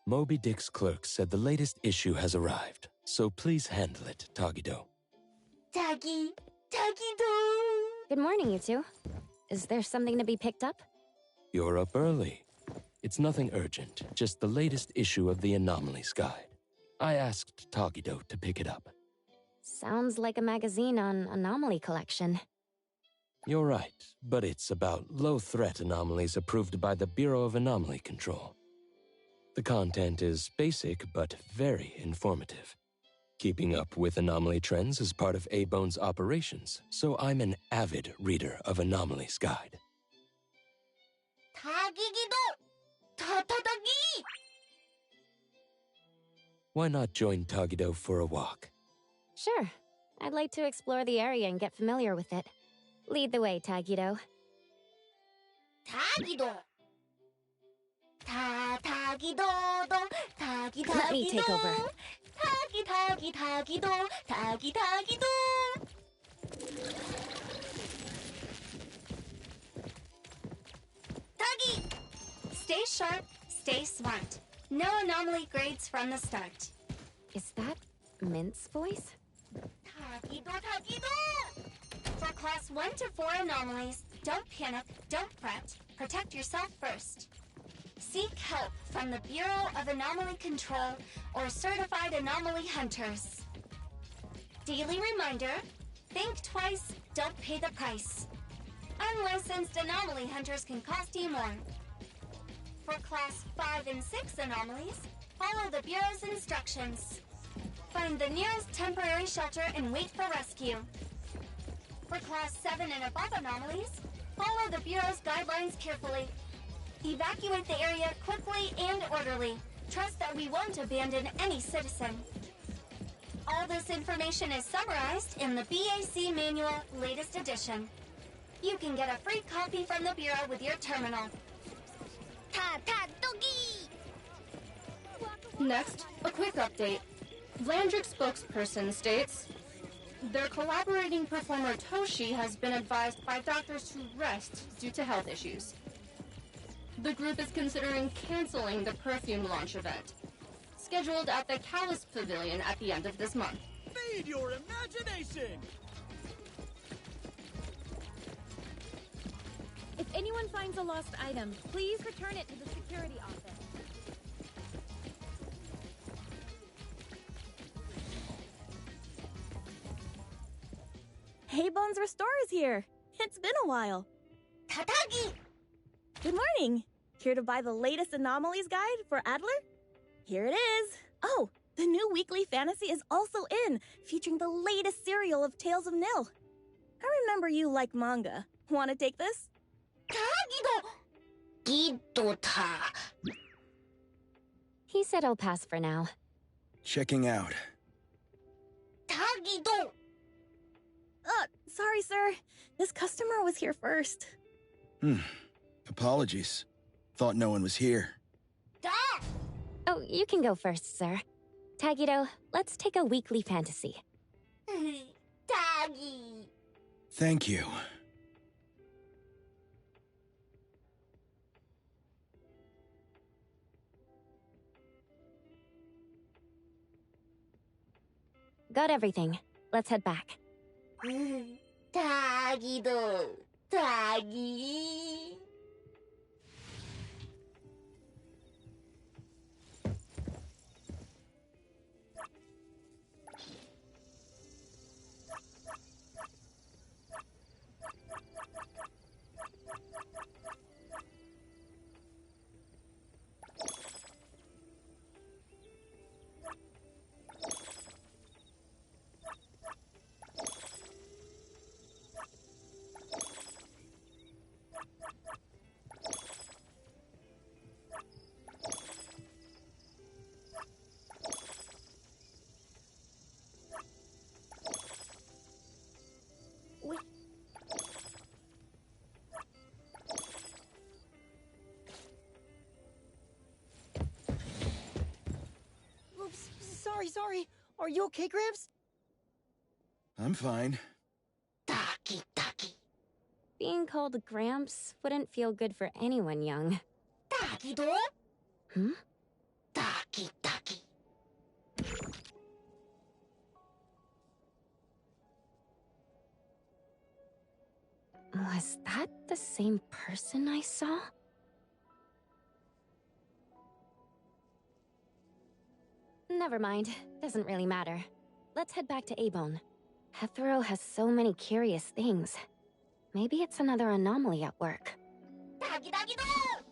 Moby Dick's clerk said the latest issue has arrived, so please handle it, Tagido. Tagido! Good morning, you two. Is there something to be picked up? You're up early. It's nothing urgent, just the latest issue of the Anomalies Guide. I asked Tagido to pick it up. Sounds like a magazine on anomaly collection. You're right, but it's about low-threat anomalies approved by the Bureau of Anomaly Control. The content is basic but very informative. Keeping up with anomaly trends is part of A-Bone's operations, so I'm an avid reader of Anomalies Guide. 타기기도! 타타타기! Why not join Tagido for a walk? Sure. I'd like to explore the area and get familiar with it. Lead the way, Tagido. 타기도! 타기도도! 타기도! Let me take over. 타기도! 타기도! 타기! Stay sharp, stay smart. No anomaly grades from the start. Is that Mint's voice? 타기도! For class 1 to 4 anomalies, don't panic, don't fret, protect yourself first. Seek help from the Bureau of Anomaly Control or certified anomaly hunters. Daily reminder, think twice, don't pay the price. Unlicensed anomaly hunters can cost you more. For class 5 and 6 anomalies, follow the Bureau's instructions. Find the nearest temporary shelter and wait for rescue. For class 7 and above anomalies, follow the Bureau's guidelines carefully. Evacuate the area quickly and orderly. Trust that we won't abandon any citizen. All this information is summarized in the BAC Manual latest edition. You can get a free copy from the Bureau with your terminal. 타타도기! Next, a quick update. Vlandrick spokesperson states, their collaborating performer Toshi has been advised by doctors to rest due to health issues. The group is considering canceling the perfume launch event, scheduled at the Callus Pavilion at the end of this month. Feed your imagination! If anyone finds a lost item, please return it to the security office. Hey, Bones Restore is here. It's been a while. 타타기! Good morning. Here to buy the latest anomalies guide for Adler? Here it is. Oh, the new weekly fantasy is also in, featuring the latest serial of Tales of Nil. I remember you like manga. Want to take this? 타기도! 기도타! He said I'll pass for now. Checking out. 타기도! Sorry, sir. This customer was here first. Apologies. Thought no one was here. 타! Oh, you can go first, sir. Tagido, let's take a weekly fantasy. 타기! Thank you. Got everything. Let's head back. 타기도! 타기! Oops, sorry. Are you okay, Gramps? I'm fine. 타기! Being called Gramps wouldn't feel good for anyone young. 타기도? Hmm? 타기! Was that the same person I saw? Never mind. Doesn't really matter. Let's head back to Abone. Hethro has so many curious things. Maybe it's another anomaly at work. Doggy doggy dog!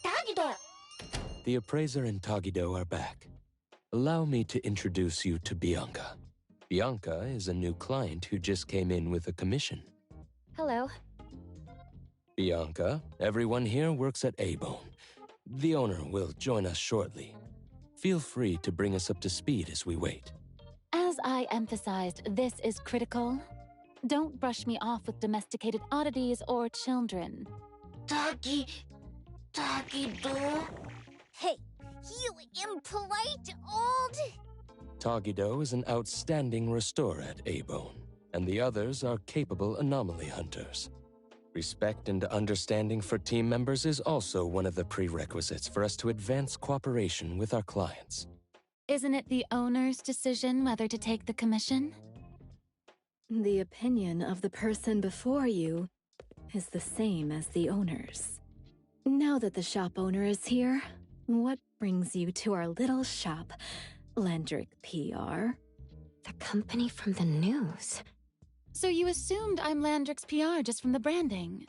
Doggy dog! The appraiser and Tagido are back. Allow me to introduce you to Bianca. Bianca is a new client who just came in with a commission. Hello. Bianca, everyone here works at Abone. The owner will join us shortly. Feel free to bring us up to speed as we wait. As I emphasized, this is critical. Don't brush me off with domesticated oddities or children. Doggy dog! Hey, you impolite old... Tagido is an outstanding restorer at Abone, and the others are capable anomaly hunters. Respect and understanding for team members is also one of the prerequisites for us to advance cooperation with our clients. Isn't it the owner's decision whether to take the commission? The opinion of the person before you is the same as the owner's. Now that the shop owner is here, what brings you to our little shop, Landrick PR? The company from the news. So you assumed I'm Landrick's PR just from the branding?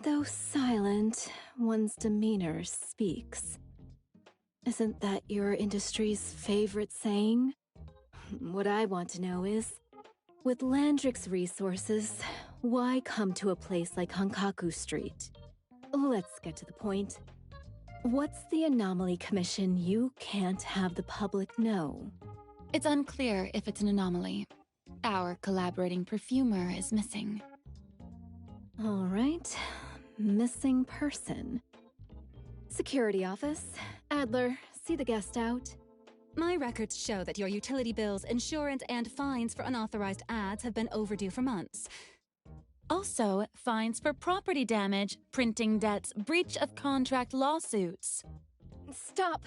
Though silent, one's demeanor speaks. Isn't that your industry's favorite saying? What I want to know is, with Landrick's resources, why come to a place like Hankaku Street? Let's get to the point. What's the anomaly commission you can't have the public know? It's unclear if it's an anomaly. Our collaborating perfumer is missing. All right. Missing person. Security office. Adler, see the guest out. My records show that your utility bills, insurance, and fines for unauthorized ads have been overdue for months. Also, fines for property damage, printing debts, breach of contract lawsuits. Stop!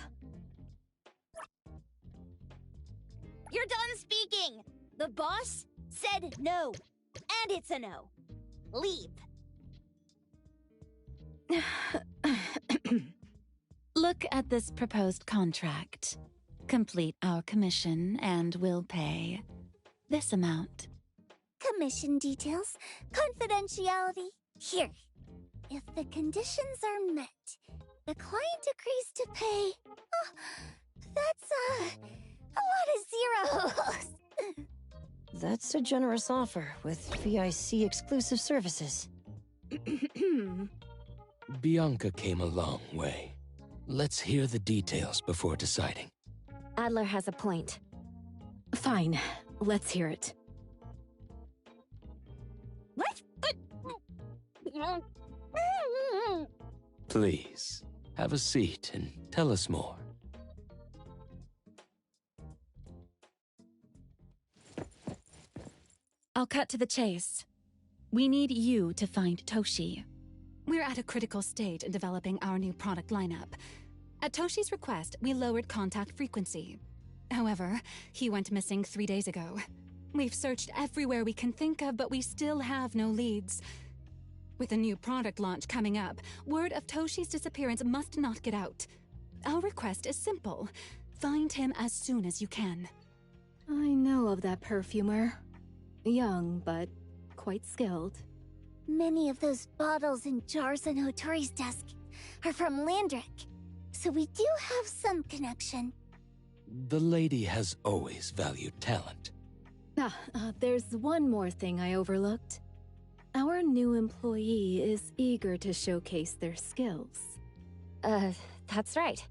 You're done speaking! The boss said no. And it's a no. Leave. Look at this proposed contract. Complete our commission and we'll pay this amount. Commission details, confidentiality. Here. If the conditions are met, the client agrees to pay. Oh, that's a lot of zeros. That's a generous offer with VIC exclusive services. Bianca came a long way. Let's hear the details before deciding. Adler has a point. Fine, let's hear it. What? Please, have a seat and tell us more. I'll cut to the chase. We need you to find Toshi. We're at a critical stage in developing our new product lineup. At Toshi's request, we lowered contact frequency. However, he went missing 3 days ago. We've searched everywhere we can think of, but we still have no leads. With a new product launch coming up, word of Toshi's disappearance must not get out. Our request is simple. Find him as soon as you can. I know of that perfumer. Young, but quite skilled. Many of those bottles and jars on Hotori's desk are from Landrick, so we do have some connection. The lady has always valued talent. There's one more thing I overlooked. Our new employee is eager to showcase their skills. That's right.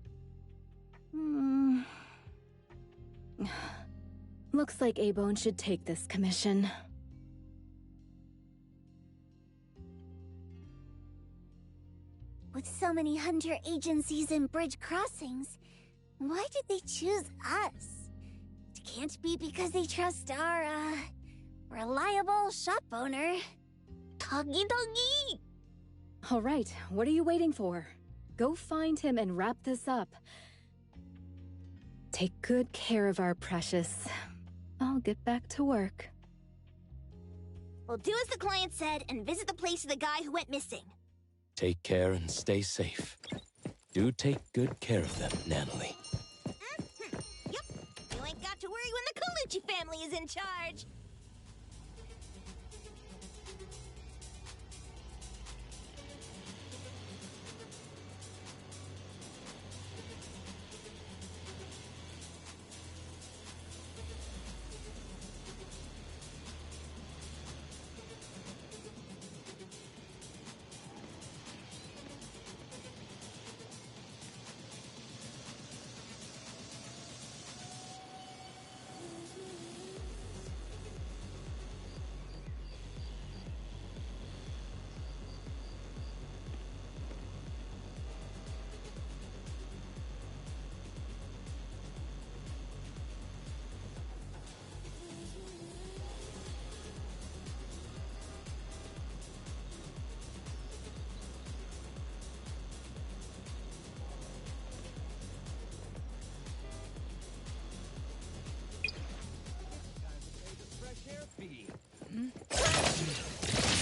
Looks like Abone should take this commission. With so many hunter agencies and bridge crossings, why did they choose us? It can't be because they trust our, reliable shop owner. Doggy doggy! All right, what are you waiting for? Go find him and wrap this up. Take good care of our precious. I'll get back to work. We'll do as the client said and visit the place of the guy who went missing. Take care and stay safe. Do take good care of them, Natalie. Yep, you ain't got to worry when the Colucci family is in charge.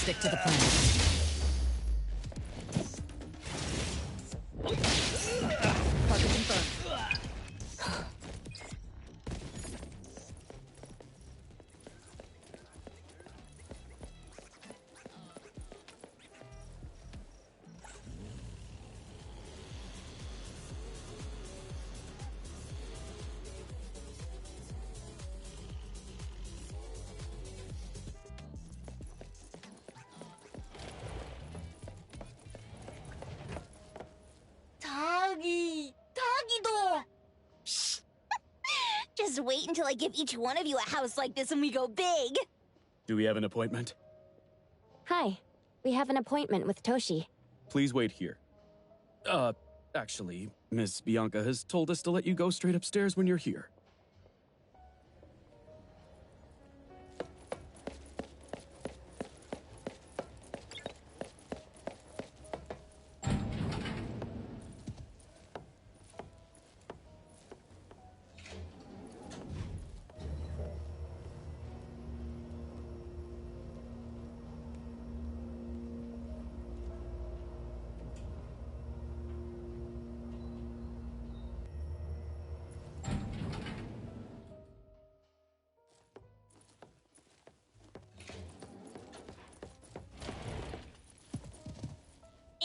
Stick to the plan. Target confirmed. Doggy-do! Shh! Just wait until I give each one of you a house like this and we go big! Do we have an appointment? Hi. We have an appointment with Toshi. Please wait here. Actually, Miss Bianca has told us to let you go straight upstairs when you're here.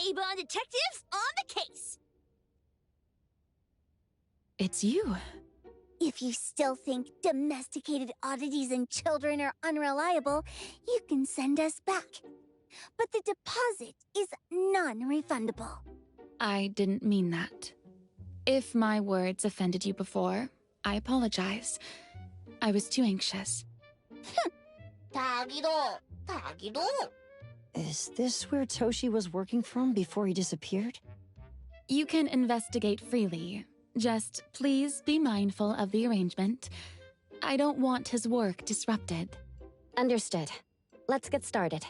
A-Bond detectives on the case! It's you. If you still think domesticated oddities and children are unreliable, you can send us back. But the deposit is non-refundable. I didn't mean that. If my words offended you before, I apologize. I was too anxious. Doggy-do! Doggy-do! Is this where Toshi was working from before he disappeared? You can investigate freely. Just please be mindful of the arrangement. I don't want his work disrupted. Understood. Let's get started.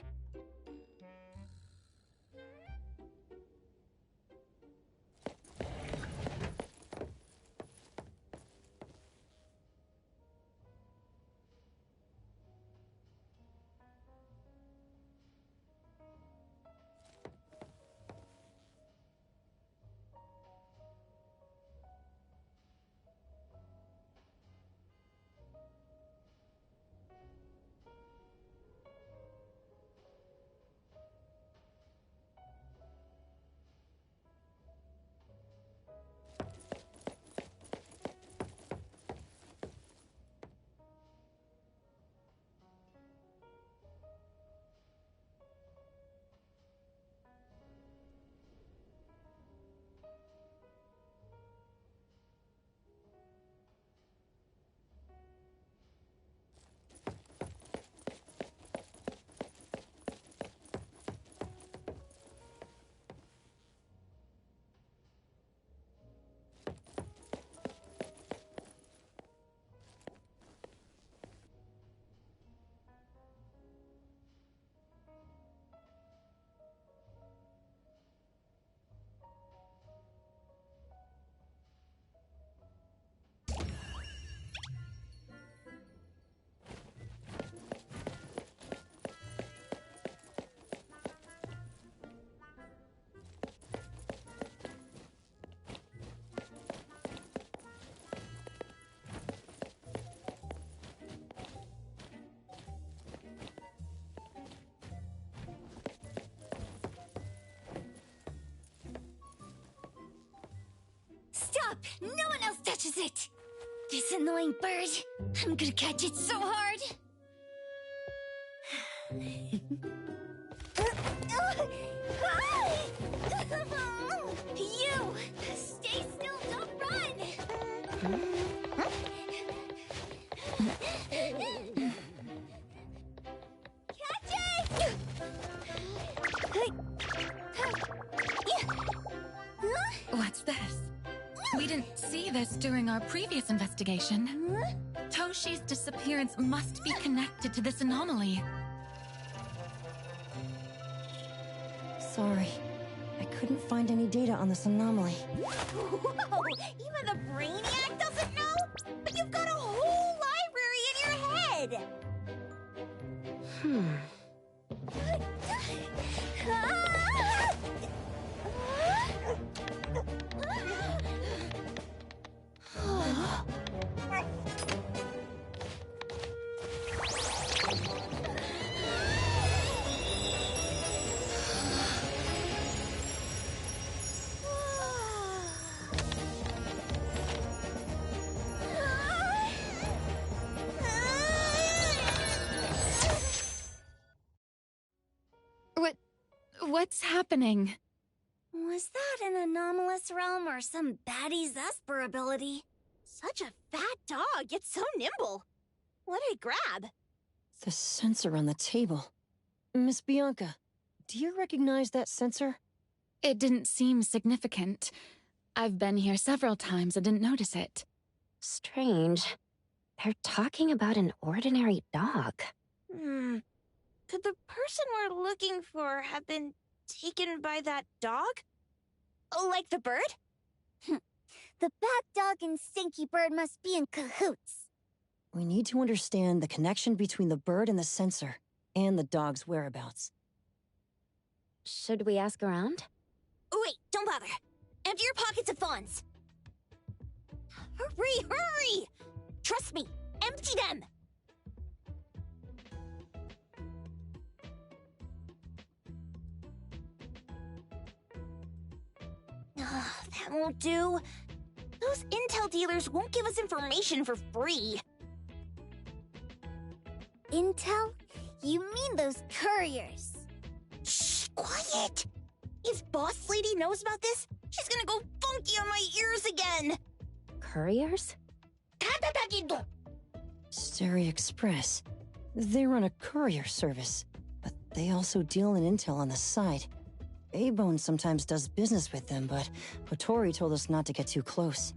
up! No one else touches it! This annoying bird. I'm gonna catch it so hard! You! Stay still, don't run! Catch it! What's this? We didn't see this during our previous investigation. Toshi's disappearance must be connected to this anomaly. Sorry. I couldn't find any data on this anomaly. Whoa! Even the brainiac doesn't know? But you've got a whole library in your head! What's happening? Was that an anomalous realm or some baddie Zesper ability? Such a fat dog, yet so nimble. What did it grab? The sensor on the table. Miss Bianca, do you recognize that sensor? It didn't seem significant. I've been here several times and didn't notice it. Strange. They're talking about an ordinary dog. Could the person we're looking for have been taken by that dog? Like the bird? The bat dog and Stinky Bird must be in cahoots. We need to understand the connection between the bird and the sensor, and the dog's whereabouts. Should we ask around? Wait, don't bother. Empty your pockets of funds. Hurry, hurry! Trust me, empty them! That won't do. Those intel dealers won't give us information for free. Intel? You mean those couriers? Shh, quiet! If Boss Lady knows about this, she's gonna go funky on my ears again! Couriers? Steri Express. They run a courier service, but they also deal in intel on the side. A-Bone sometimes does business with them, but Hotori told us not to get too close.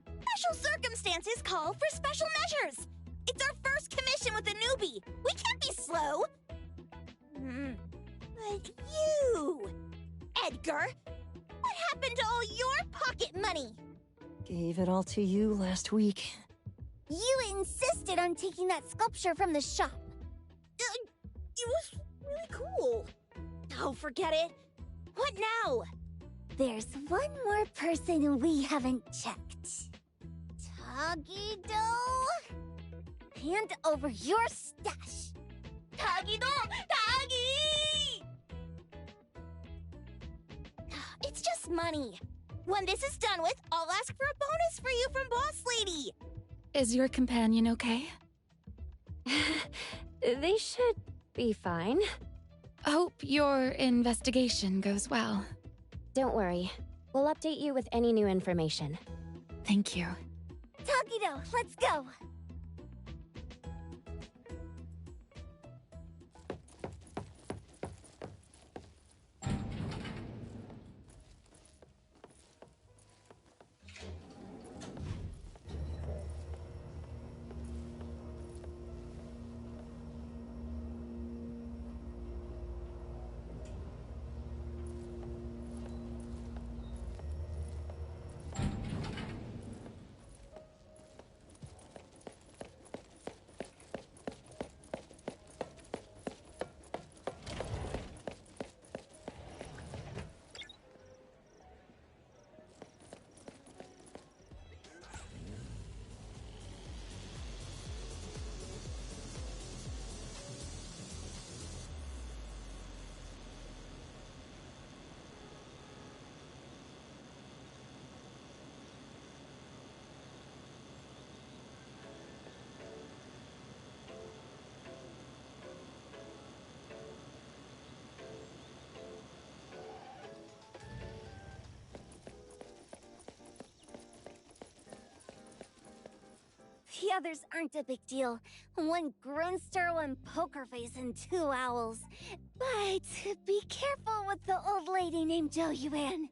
Special circumstances call for special measures! It's our first commission with a newbie! We can't be slow! But you... Edgar! What happened to all your pocket money? Gave it all to you last week. You insisted on taking that sculpture from the shop. It was really cool. Oh, forget it. What now? There's one more person we haven't checked. Tagido? Hand over your stash. Tagido! Tagi! It's just money. When this is done with, I'll ask for a bonus for you from Boss Lady. Is your companion okay? They should be fine. Hope your investigation goes well. Don't worry. We'll update you with any new information. Thank you. Tagido, let's go. The others aren't a big deal. One Grunster, one Poker Face, and 2 owls. But be careful with the old lady named Jo Yuan.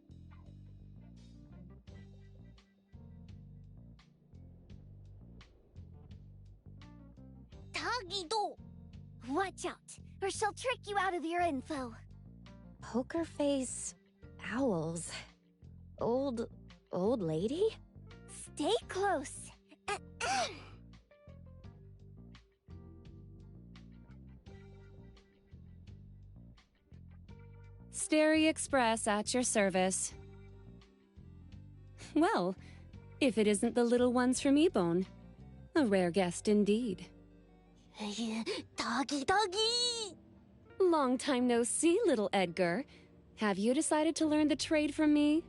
Tagido! Watch out, or she'll trick you out of your info. Poker face, owls, old lady? Stay close. Stary Express at your service. Well, if it isn't the little ones from Ebone. A rare guest indeed. Doggy, doggy! Long time no see, little Edgar. Have you decided to learn the trade from me?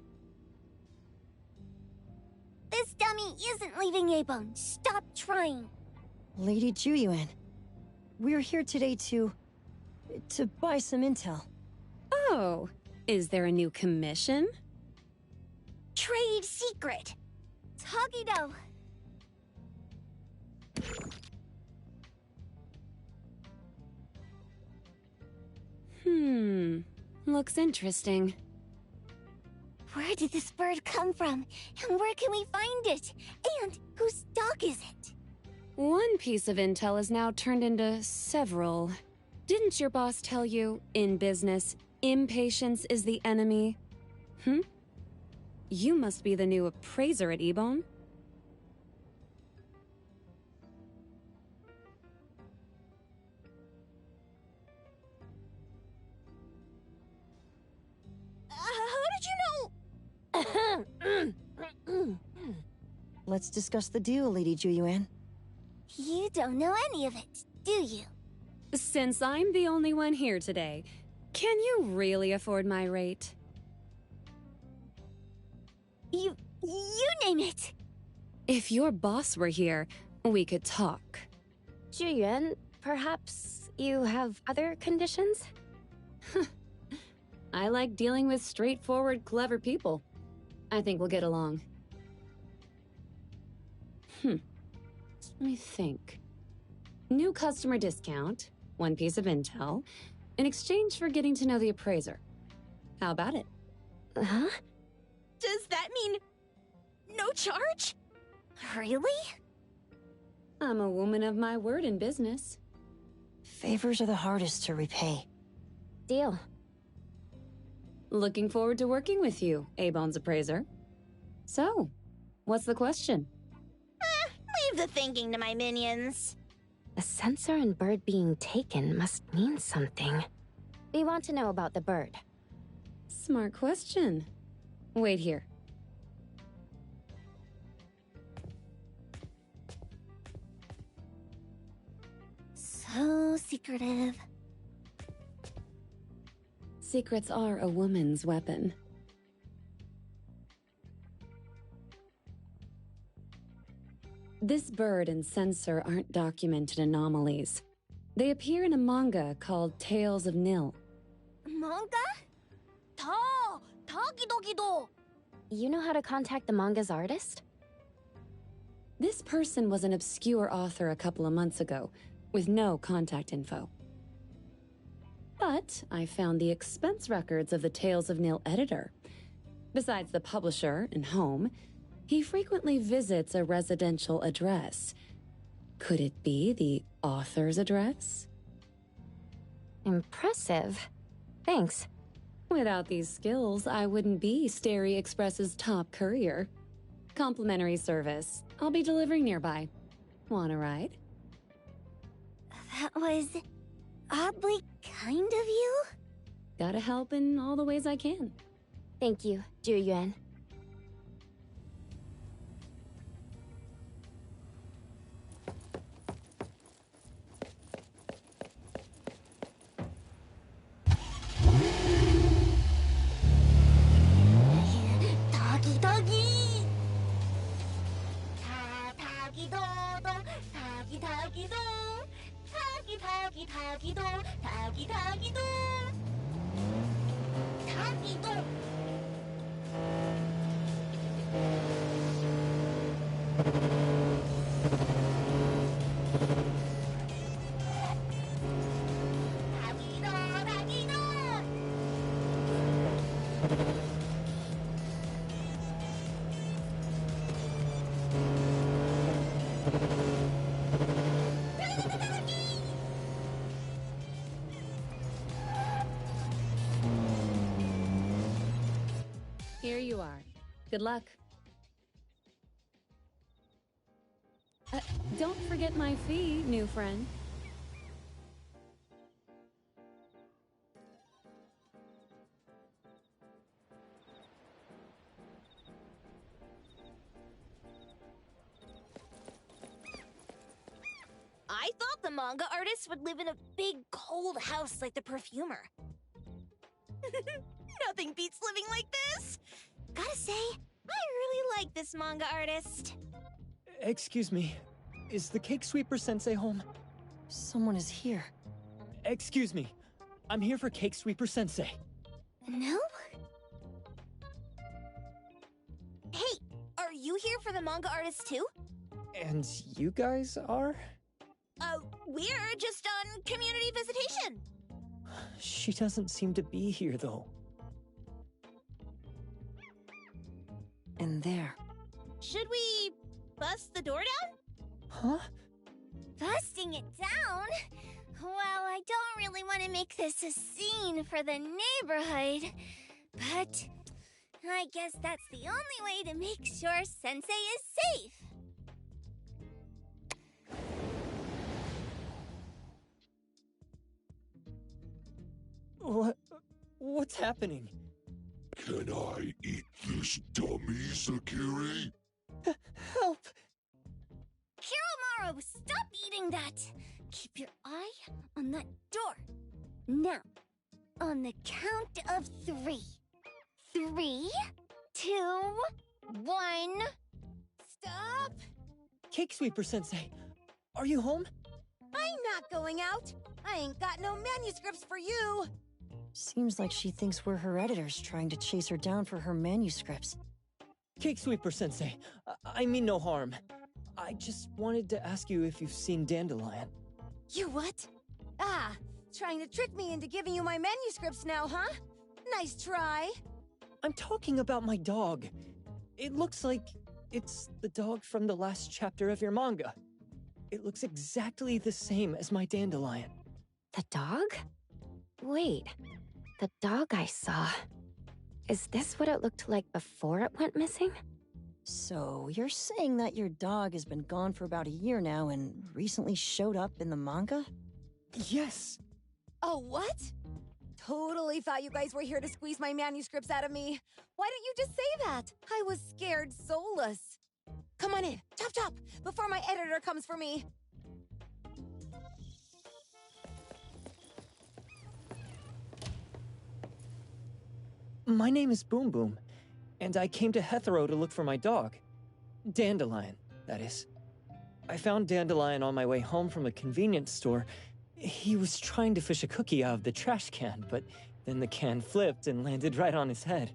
This dummy isn't leaving Abone. Stop trying. Lady Juyuan, we're here today to buy some intel. Oh, is there a new commission? Trade secret. Tagido. Looks interesting. Where did this bird come from? And where can we find it? And whose dog is it? One piece of intel is now turned into several. Didn't your boss tell you, in business, impatience is the enemy? You must be the new appraiser at Ebone. How did you know? Let's discuss the deal, Lady Juyuan. You don't know any of it, do you? Since I'm the only one here today, can you really afford my rate? You name it. If your boss were here, we could talk. Juyuan, perhaps you have other conditions? I like dealing with straightforward, clever people. I think we'll get along. Let me think. New customer discount, one piece of intel, in exchange for getting to know the appraiser. How about it? Huh? Does that mean no charge? Really? I'm a woman of my word in business. Favors are the hardest to repay. Deal. Looking forward to working with you, Abone's appraiser. So, what's the question? Leave the thinking to my minions. A sensor and bird being taken must mean something. We want to know about the bird. Smart question. Wait here. So secretive. Secrets are a woman's weapon. This bird and sensor aren't documented anomalies. They appear in a manga called Tales of Nil. Manga? Tagido. You know how to contact the manga's artist? This person was an obscure author a couple of months ago, with no contact info. But I found the expense records of the Tales of Nil editor. Besides the publisher and home, he frequently visits a residential address. Could it be the author's address? Impressive. Thanks. Without these skills, I wouldn't be Stary Express's top courier. Complimentary service. I'll be delivering nearby. Want a ride? That was oddly kind of you. Gotta help in all the ways I can. Thank you, Juyuan. Tagido. Here you are. Good luck. Don't forget my fee, new friend. I thought the manga artist would live in a big, cold house like the perfumer. Nothing beats living like this! Gotta say, I really like this manga artist. Excuse me. Is the Cake Sweeper Sensei home? Someone is here. Excuse me. I'm here for Cake Sweeper Sensei. No? Hey, are you here for the manga artist too? And you guys are? We're just on community visitation. She doesn't seem to be here, though. And there. Should we bust the door down? Huh? Busting it down? Well, I don't really want to make this a scene for the neighborhood, but I guess that's the only way to make sure Sensei is safe. What's happening? Can I eat this dummy, Sakiri? Help! Kiromaru, stop eating that! Keep your eye on that door. Now, on the count of 3. 3, 2, 1... Stop! Cake Sweeper Sensei, are you home? I'm not going out. I ain't got no manuscripts for you. Seems like she thinks we're her editors trying to chase her down for her manuscripts. Cake Sweeper Sensei, I mean no harm. I just wanted to ask you if you've seen Dandelion. You what? Ah, trying to trick me into giving you my manuscripts now, huh? Nice try. I'm talking about my dog. It looks like it's the dog from the last chapter of your manga. It looks exactly the same as my Dandelion. The dog? Wait, the dog I saw. Is this what it looked like before it went missing? So, you're saying that your dog has been gone for about a year now and recently showed up in the manga? Yes! Oh, what? Totally thought you guys were here to squeeze my manuscripts out of me. Why didn't you just say that? I was scared soulless. Come on in, chop chop, before my editor comes for me. My name is Boom Boom, and I came to Hethero to look for my dog. Dandelion, that is. I found Dandelion on my way home from a convenience store. He was trying to fish a cookie out of the trash can, but then the can flipped and landed right on his head.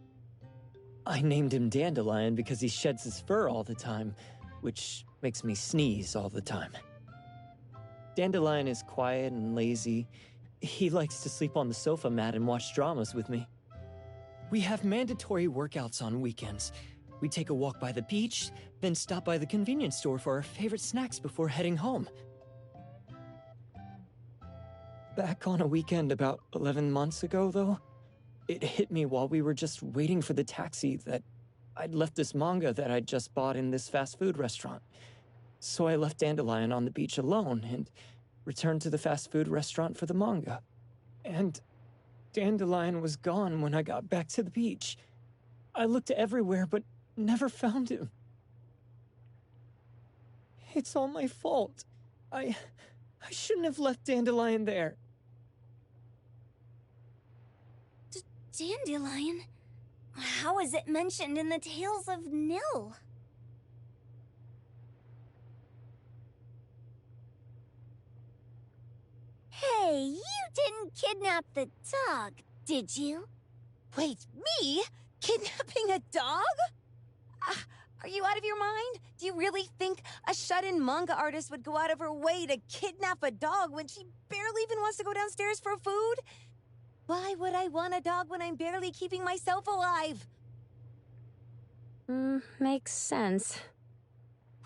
I named him Dandelion because he sheds his fur all the time, which makes me sneeze all the time. Dandelion is quiet and lazy. He likes to sleep on the sofa mat and watch dramas with me. We have mandatory workouts on weekends. We take a walk by the beach, then stop by the convenience store for our favorite snacks before heading home. Back on a weekend about 11 months ago, though, it hit me while we were just waiting for the taxi that I'd left this manga that I'd just bought in this fast food restaurant. So I left Dandelion on the beach alone and returned to the fast food restaurant for the manga. And Dandelion was gone when I got back to the beach. I looked everywhere, but never found him. It's all my fault. I shouldn't have left Dandelion there. Dandelion? How is it mentioned in the Tales of Nil? Hey, you didn't kidnap the dog, did you? Wait, me? Kidnapping a dog? Are you out of your mind? Do you really think a shut-in manga artist would go out of her way to kidnap a dog when she barely even wants to go downstairs for food? Why would I want a dog when I'm barely keeping myself alive? Makes sense.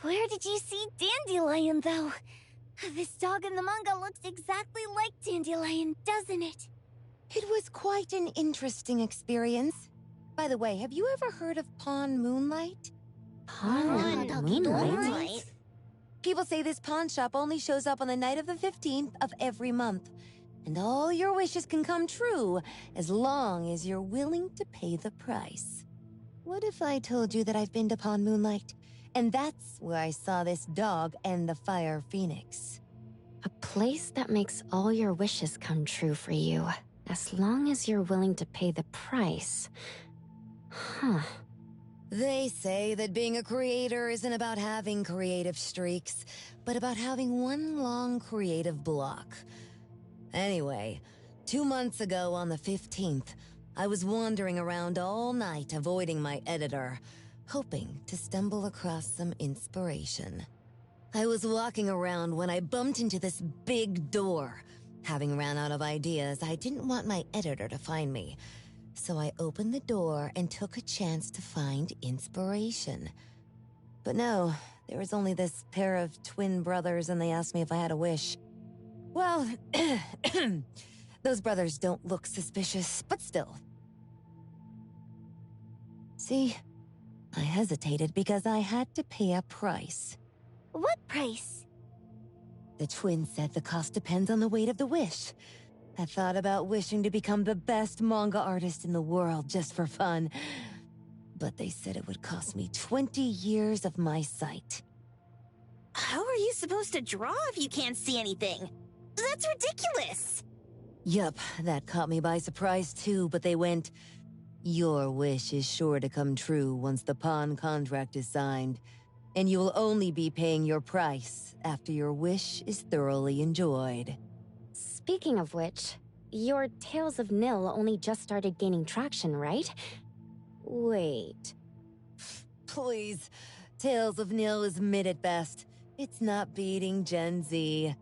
Where did you see Dandelion, though? This dog in the manga looks exactly like Dandelion, doesn't it? It was quite an interesting experience. By the way, have you ever heard of Pawn Moonlight? Pawn Moonlight? People say this pawn shop only shows up on the night of the 15th of every month. And all your wishes can come true as long as you're willing to pay the price. What if I told you that I've been to Pawn Moonlight? And that's where I saw this dog and the Fire Phoenix. A place that makes all your wishes come true for you, as long as you're willing to pay the price. Huh. They say that being a creator isn't about having creative streaks, but about having one long creative block. Anyway, 2 months ago on the 15th, I was wandering around all night avoiding my editor, hoping to stumble across some inspiration. I was walking around when I bumped into this big door. Having ran out of ideas, I didn't want my editor to find me. So I opened the door and took a chance to find inspiration. But no, there was only this pair of twin brothers and they asked me if I had a wish. Well, those brothers don't look suspicious, but still. See, I hesitated because I had to pay a price. What price? The twins said the cost depends on the weight of the wish. I thought about wishing to become the best manga artist in the world just for fun. But they said it would cost me 20 years of my sight. How are you supposed to draw if you can't see anything? That's ridiculous! Yup, that caught me by surprise too, but they went, "Your wish is sure to come true once the pawn contract is signed, and you will only be paying your price after your wish is thoroughly enjoyed." Speaking of which, your Tales of Nil only just started gaining traction, right? Wait. Please, Tales of Nil is mid at best. It's not beating Gen Z.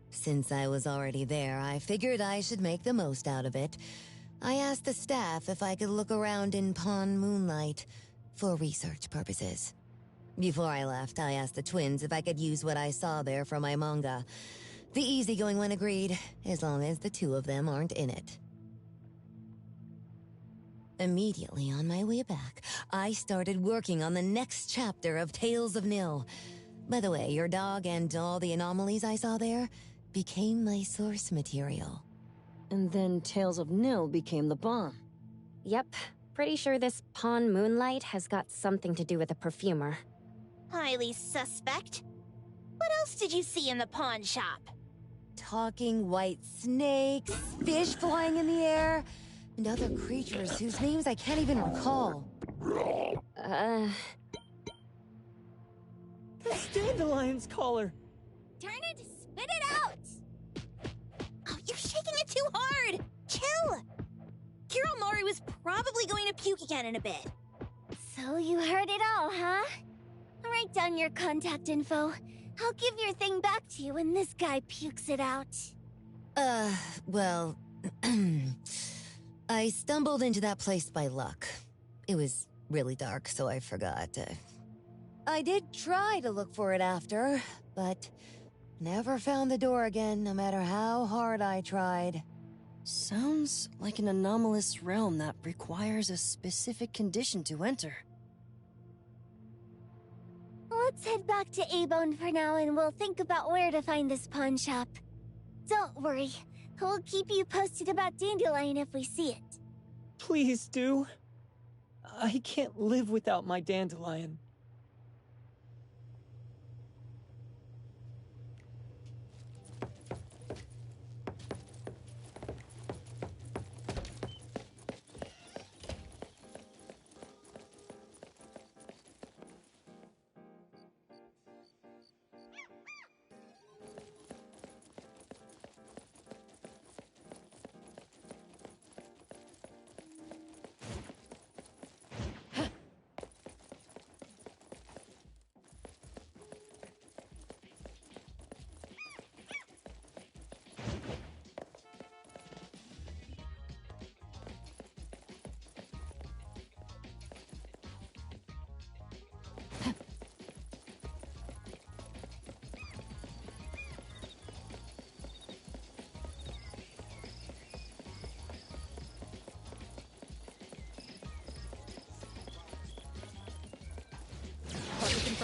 Since I was already there, I figured I should make the most out of it. I asked the staff if I could look around in Pawn Moonlight for research purposes. Before I left, I asked the twins if I could use what I saw there for my manga. The easygoing one agreed, as long as the two of them aren't in it. Immediately on my way back, I started working on the next chapter of Tales of Nil. By the way, your dog and all the anomalies I saw there became my source material. And then Tales of Nil became the bomb. Yep, pretty sure this Pawn Moonlight has got something to do with the perfumer. Highly suspect. What else did you see in the pawn shop? Talking white snakes, fish flying in the air, and other creatures whose names I can't even recall. That's Dandelion's collar! Turn it, spit it out! Oh, you're shaking it too hard! Chill! Kiromori was probably going to puke again in a bit. So you heard it all, huh? Write down your contact info. I'll give your thing back to you when this guy pukes it out. Well, I stumbled into that place by luck. It was really dark, so I forgot. I did try to look for it after, but never found the door again, no matter how hard I tried. Sounds like an anomalous realm that requires a specific condition to enter. Let's head back to A-Bone for now and we'll think about where to find this pawn shop. Don't worry, we'll keep you posted about Dandelion if we see it. Please do. I can't live without my Dandelion.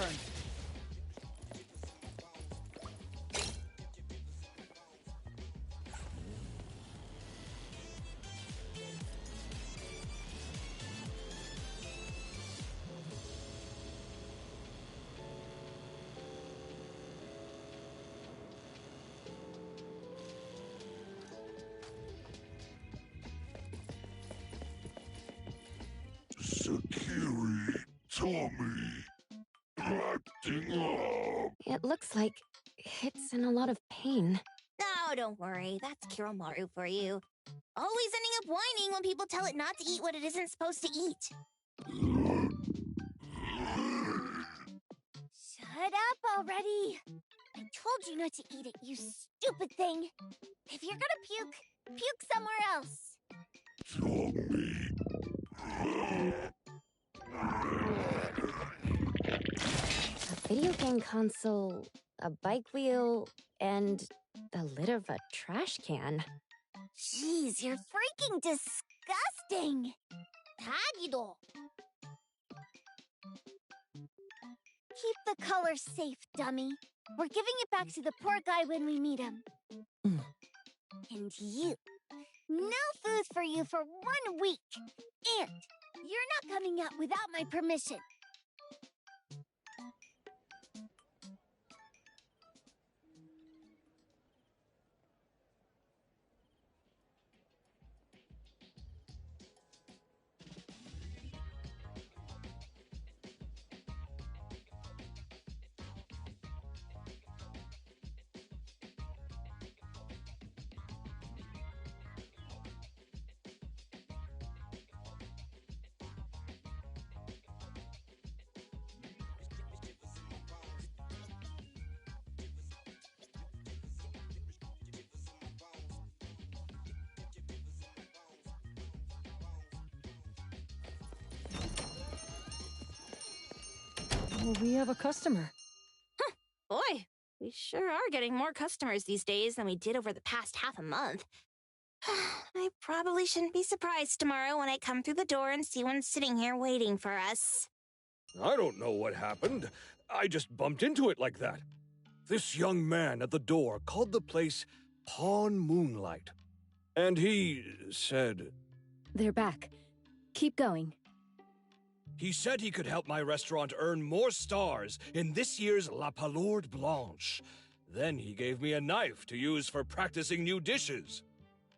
turn. Sakiri, Tommy, acting up. It looks like it's in a lot of pain. Oh, don't worry. That's Kiromaru for you. Always ending up whining when people tell it not to eat what it isn't supposed to eat. Shut up already. I told you not to eat it, you stupid thing. If you're gonna puke, puke somewhere else. A video game console, a bike wheel, and the lid of a trash can. Jeez, you're freaking disgusting. Tagido. Keep the color safe, dummy. We're giving it back to the poor guy when we meet him. And you. No food for you for 1 week. And you're not coming out without my permission. We have a customer. Boy, we sure are getting more customers these days than we did over the past half a month. I probably shouldn't be surprised tomorrow when I come through the door and see one sitting here waiting for us. I don't know what happened. I just bumped into it like that. This young man at the door called the place Pawn Moonlight. And he said... They're back. Keep going. He said he could help my restaurant earn more stars in this year's La Palourde Blanche. Then he gave me a knife to use for practicing new dishes.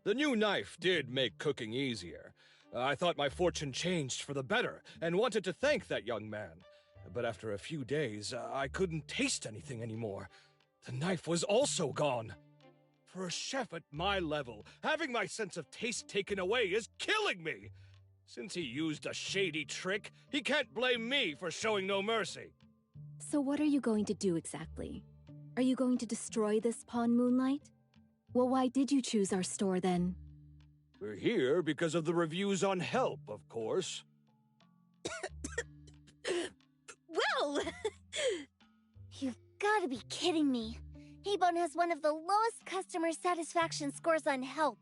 The new knife did make cooking easier. I thought my fortune changed for the better and wanted to thank that young man. But after a few days, I couldn't taste anything anymore. The knife was also gone. For a chef at my level, having my sense of taste taken away is killing me. Since he used a shady trick, he can't blame me for showing no mercy. So what are you going to do exactly? Are you going to destroy this Pawn Moonlight? Well, why did you choose our store then? We're here because of the reviews on Help, of course. Well! You've gotta be kidding me. Hebone has one of the lowest customer satisfaction scores on Help.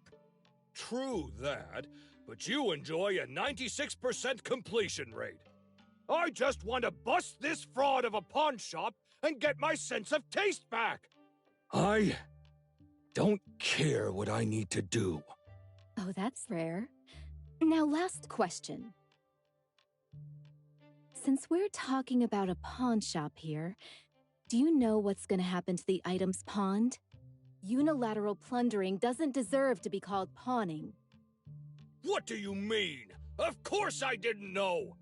True that, but you enjoy a 96% completion rate. I just want to bust this fraud of a pawn shop and get my sense of taste back. I don't care what I need to do. Oh, that's rare. Now, last question. Since we're talking about a pawn shop here, do you know what's going to happen to the items pawned? Unilateral plundering doesn't deserve to be called pawning. What do you mean? Of course I didn't know!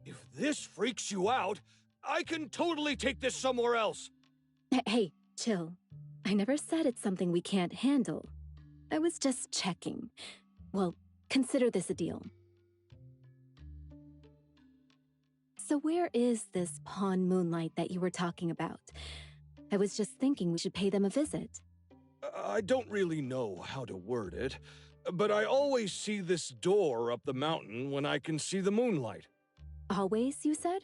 If this freaks you out, I can totally take this somewhere else. Hey, chill. I never said it's something we can't handle. I was just checking. Well, consider this a deal. So where is this Pawn Moonlight that you were talking about? I was just thinking we should pay them a visit. I don't really know how to word it, but I always see this door up the mountain when I can see the moonlight. Always, you said?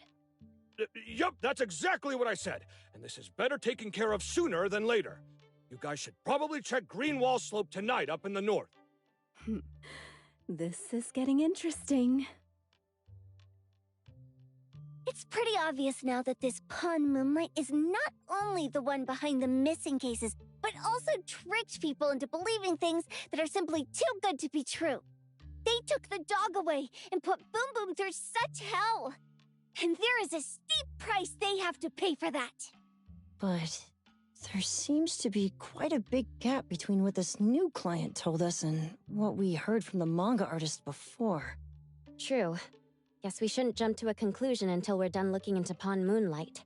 Yup, that's exactly what I said. And this is better taken care of sooner than later. You guys should probably check Greenwall Slope tonight up in the north. This is getting interesting. It's pretty obvious now that this Pawn Moonlight is not only the one behind the missing cases, but also tricked people into believing things that are simply too good to be true. They took the dog away and put Boom Boom through such hell. And there is a steep price they have to pay for that. But there seems to be quite a big gap between what this new client told us and what we heard from the manga artist before. True. Guess we shouldn't jump to a conclusion until we're done looking into Pawn Moonlight.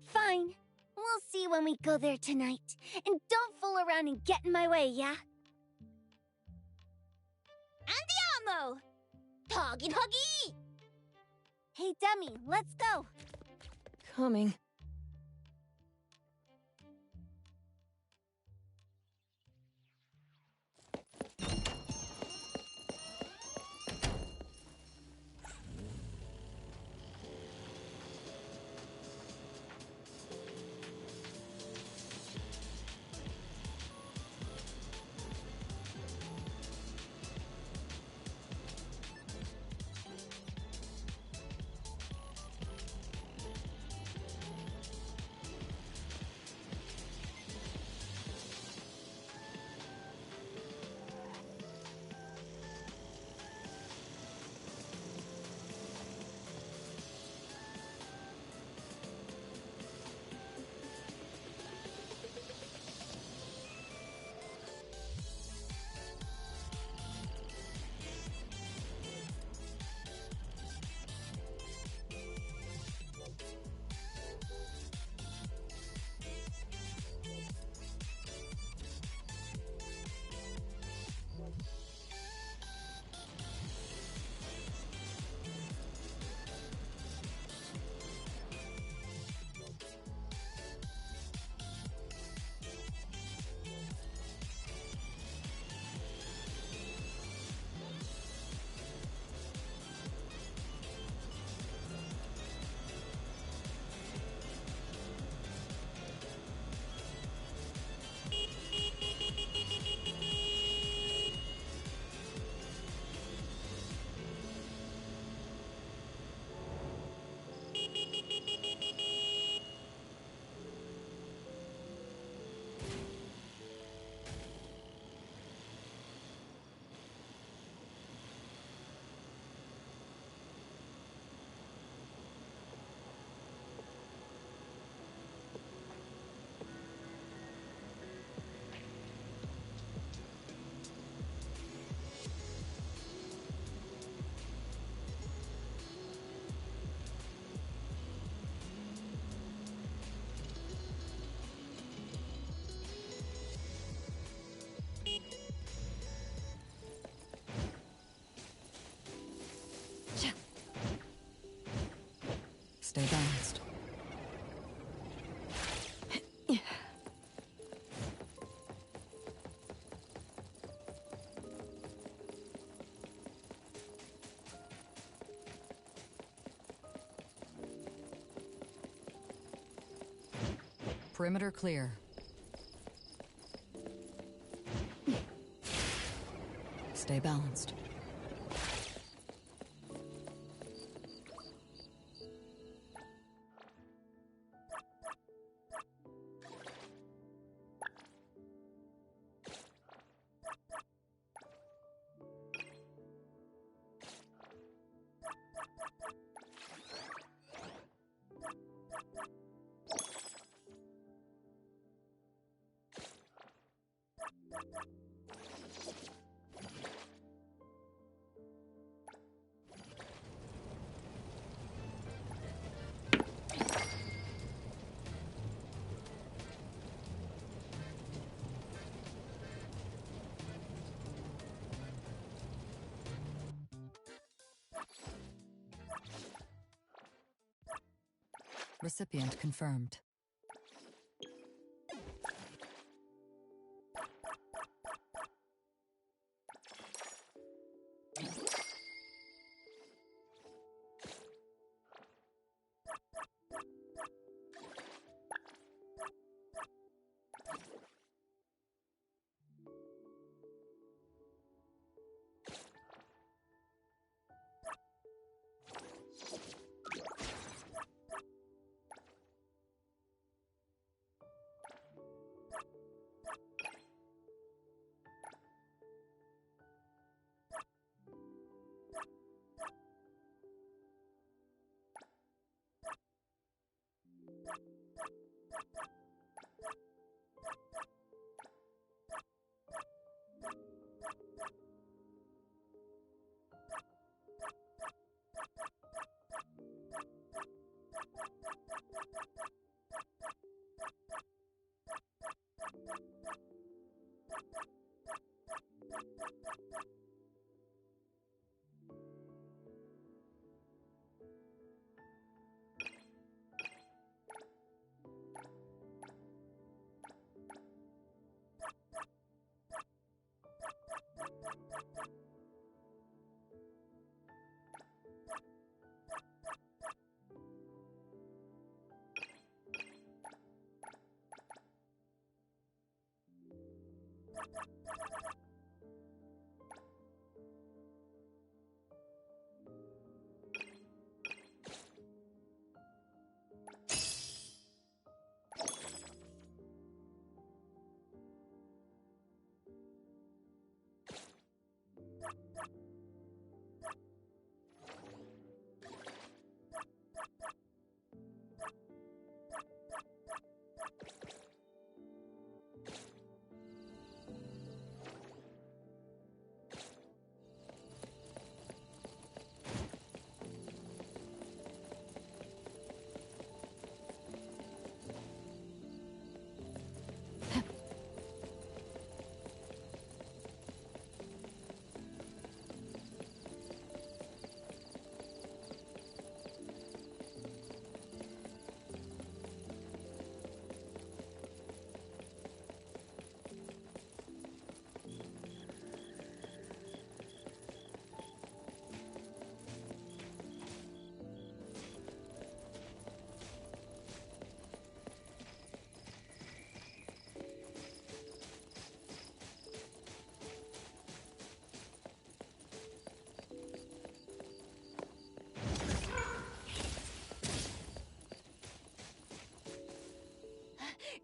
Fine. We'll see when we go there tonight. And don't fool around and get in my way, yeah? Andiamo! Toggy Toggy! Hey, Dummy, let's go. Coming. Stay balanced. Perimeter clear. Stay balanced. Recipient confirmed.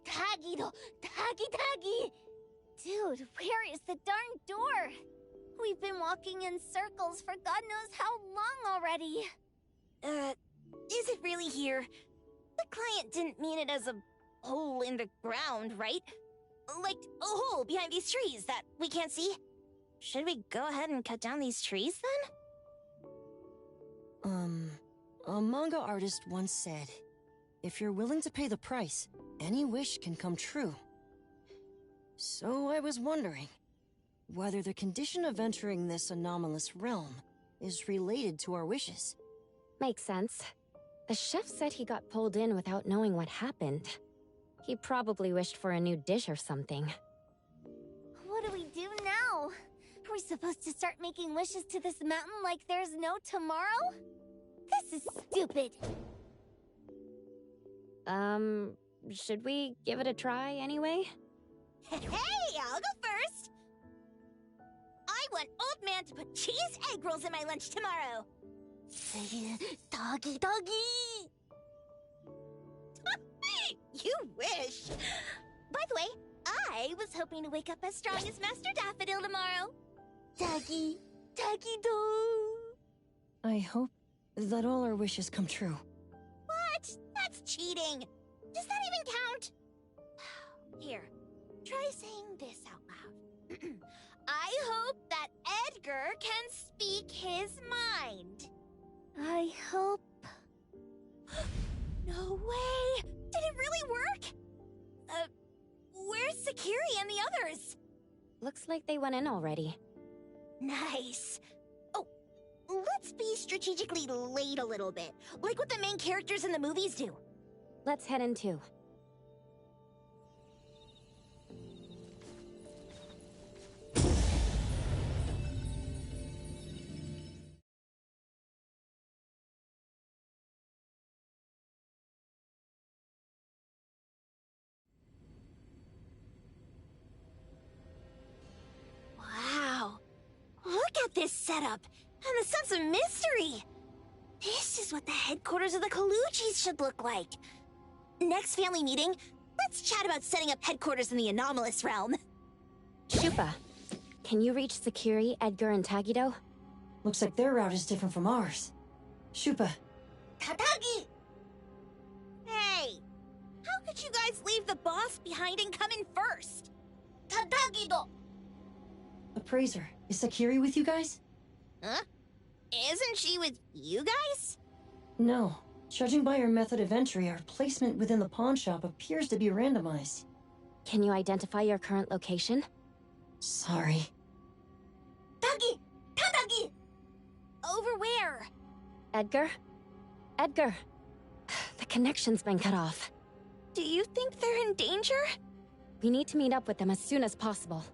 Tagido! Tagi! Dude, where is the darn door? We've been walking in circles for God knows how long already. Is it really here? The client didn't mean it as a hole in the ground, right? Like a hole behind these trees that we can't see? Should we go ahead and cut down these trees then? A manga artist once said, if you're willing to pay the price, any wish can come true. So I was wondering whether the condition of entering this anomalous realm is related to our wishes. Makes sense. The chef said he got pulled in without knowing what happened. He probably wished for a new dish or something. What do we do now? Are we supposed to start making wishes to this mountain like there's no tomorrow? This is stupid. Should we give it a try anyway? Hey, I'll go first. I want Old Man to put cheese egg rolls in my lunch tomorrow. Doggy. You wish. By the way, I was hoping to wake up as strong as Master Daffodil tomorrow. Doggy do. I hope that all our wishes come true. What? That's cheating. Does that even count? Here, try saying this out loud. I hope that Edgar can speak his mind. I hope... No way! Did it really work? Where's Sakiri and the others? Looks like they went in already. Nice. Oh, let's be strategically late a little bit, like what the main characters in the movies do. Let's head in too. Wow. Look at this setup, and the sense of mystery. This is what the headquarters of the Kaluchis should look like. Next family meeting, let's chat about setting up headquarters in the anomalous realm. Shupa, can you reach Sakiri, Edgar, and Tagido? Looks like their route is different from ours. Shupa. Katagi! Hey, did you guys leave the boss behind and come in first? Tatagido! Appraiser, is Sakiri with you guys? Huh? Isn't she with you guys? No. Judging by our method of entry, our placement within the pawn shop appears to be randomized. Can you identify your current location? Sorry. Tagi! Tadagi! Over where? Edgar? Edgar! The connection's been cut off. Do you think they're in danger? We need to meet up with them as soon as possible.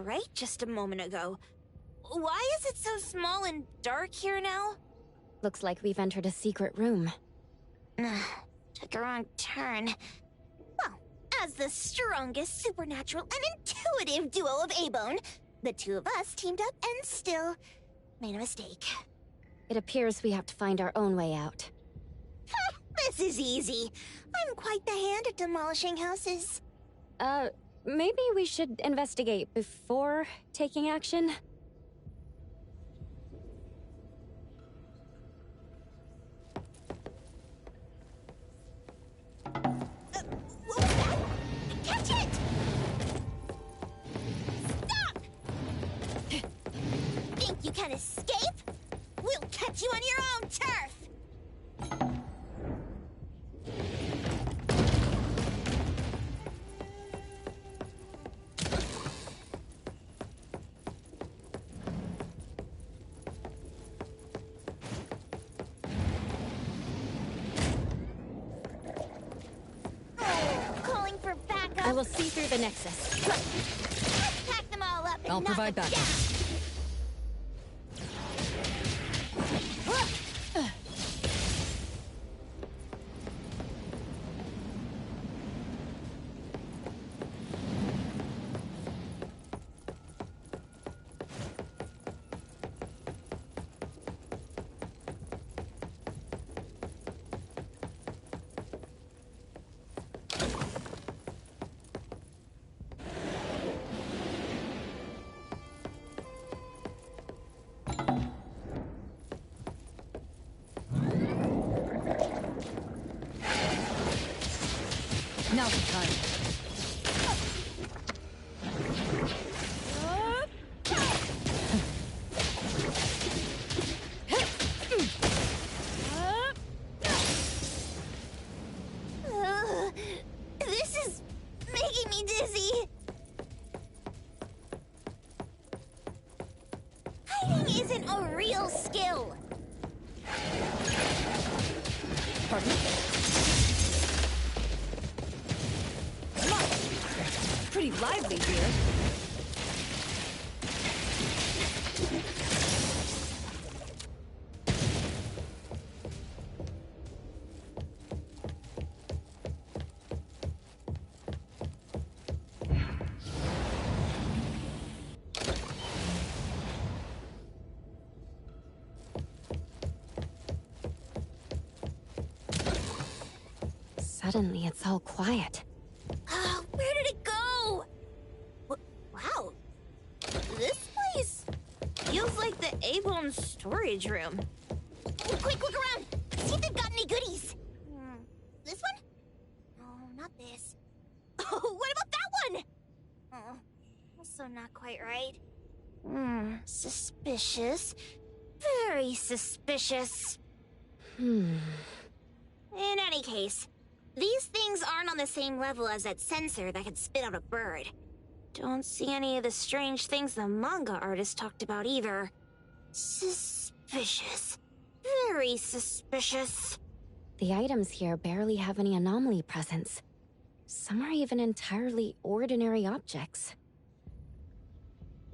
bright just a moment ago. Why is it so small and dark here now? Looks like we've entered a secret room. Took a wrong turn. Well, as the strongest supernatural and intuitive duo of A-Bone, the two of us teamed up and still made a mistake. It appears we have to find our own way out. This is easy. I'm quite the hand at demolishing houses. Maybe we should investigate before taking action? What was that? Catch it! Stop! Think you can escape? We'll catch you on your own turf! Calling for backup. I will see through the Nexus. Let's pack them all up and I'll knock provide them backup. down. Now's the time. This is making me dizzy. Hiding isn't a real skill. Pardon? Pretty lively here. Suddenly, it's all quiet. Where did it go? Wow. This place feels like the A-Bone storage room. Quick, look around. See if they've got any goodies. This one? No, not this. Oh, what about that one? Oh, also not quite right. Suspicious. Very suspicious. In any case, these things aren't on the same level as that sensor that could spit out a bird. Don't see any of the strange things the manga artist talked about either. Suspicious. Very suspicious. The items here barely have any anomaly presence. Some are even entirely ordinary objects.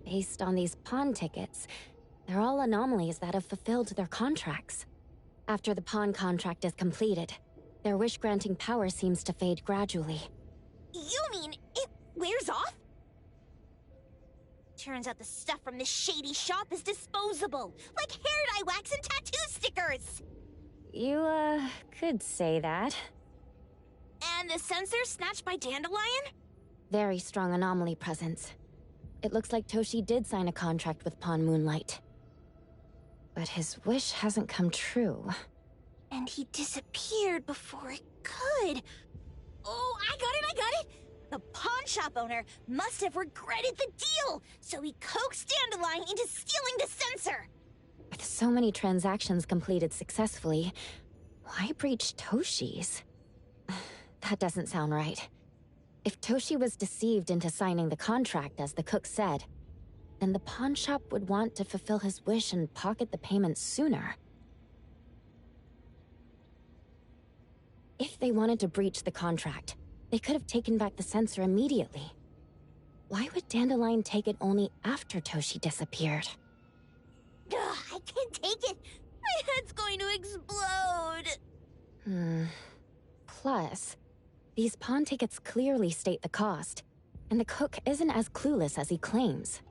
Based on these pawn tickets, they're all anomalies that have fulfilled their contracts. After the pawn contract is completed, their wish-granting power seems to fade gradually. You mean it wears off? Turns out the stuff from this shady shop is disposable, like hair dye wax and tattoo stickers! You, could say that. And the sensor snatched by Dandelion? Very strong anomaly presence. It looks like Toshi did sign a contract with Pawn Moonlight. But his wish hasn't come true. And he disappeared before it could. Oh, I got it! The pawn shop owner must have regretted the deal, so he coaxed Dandelion into stealing the sensor. With so many transactions completed successfully, why breach Toshi's? That doesn't sound right. If Toshi was deceived into signing the contract, as the cook said, then the pawn shop would want to fulfill his wish and pocket the payment sooner. If they wanted to breach the contract, they could have taken back the sensor immediately. Why would Dandelion take it only after Toshi disappeared? Ugh, I can't take it. My head's going to explode. Plus, these pawn tickets clearly state the cost, and the cook isn't as clueless as he claims.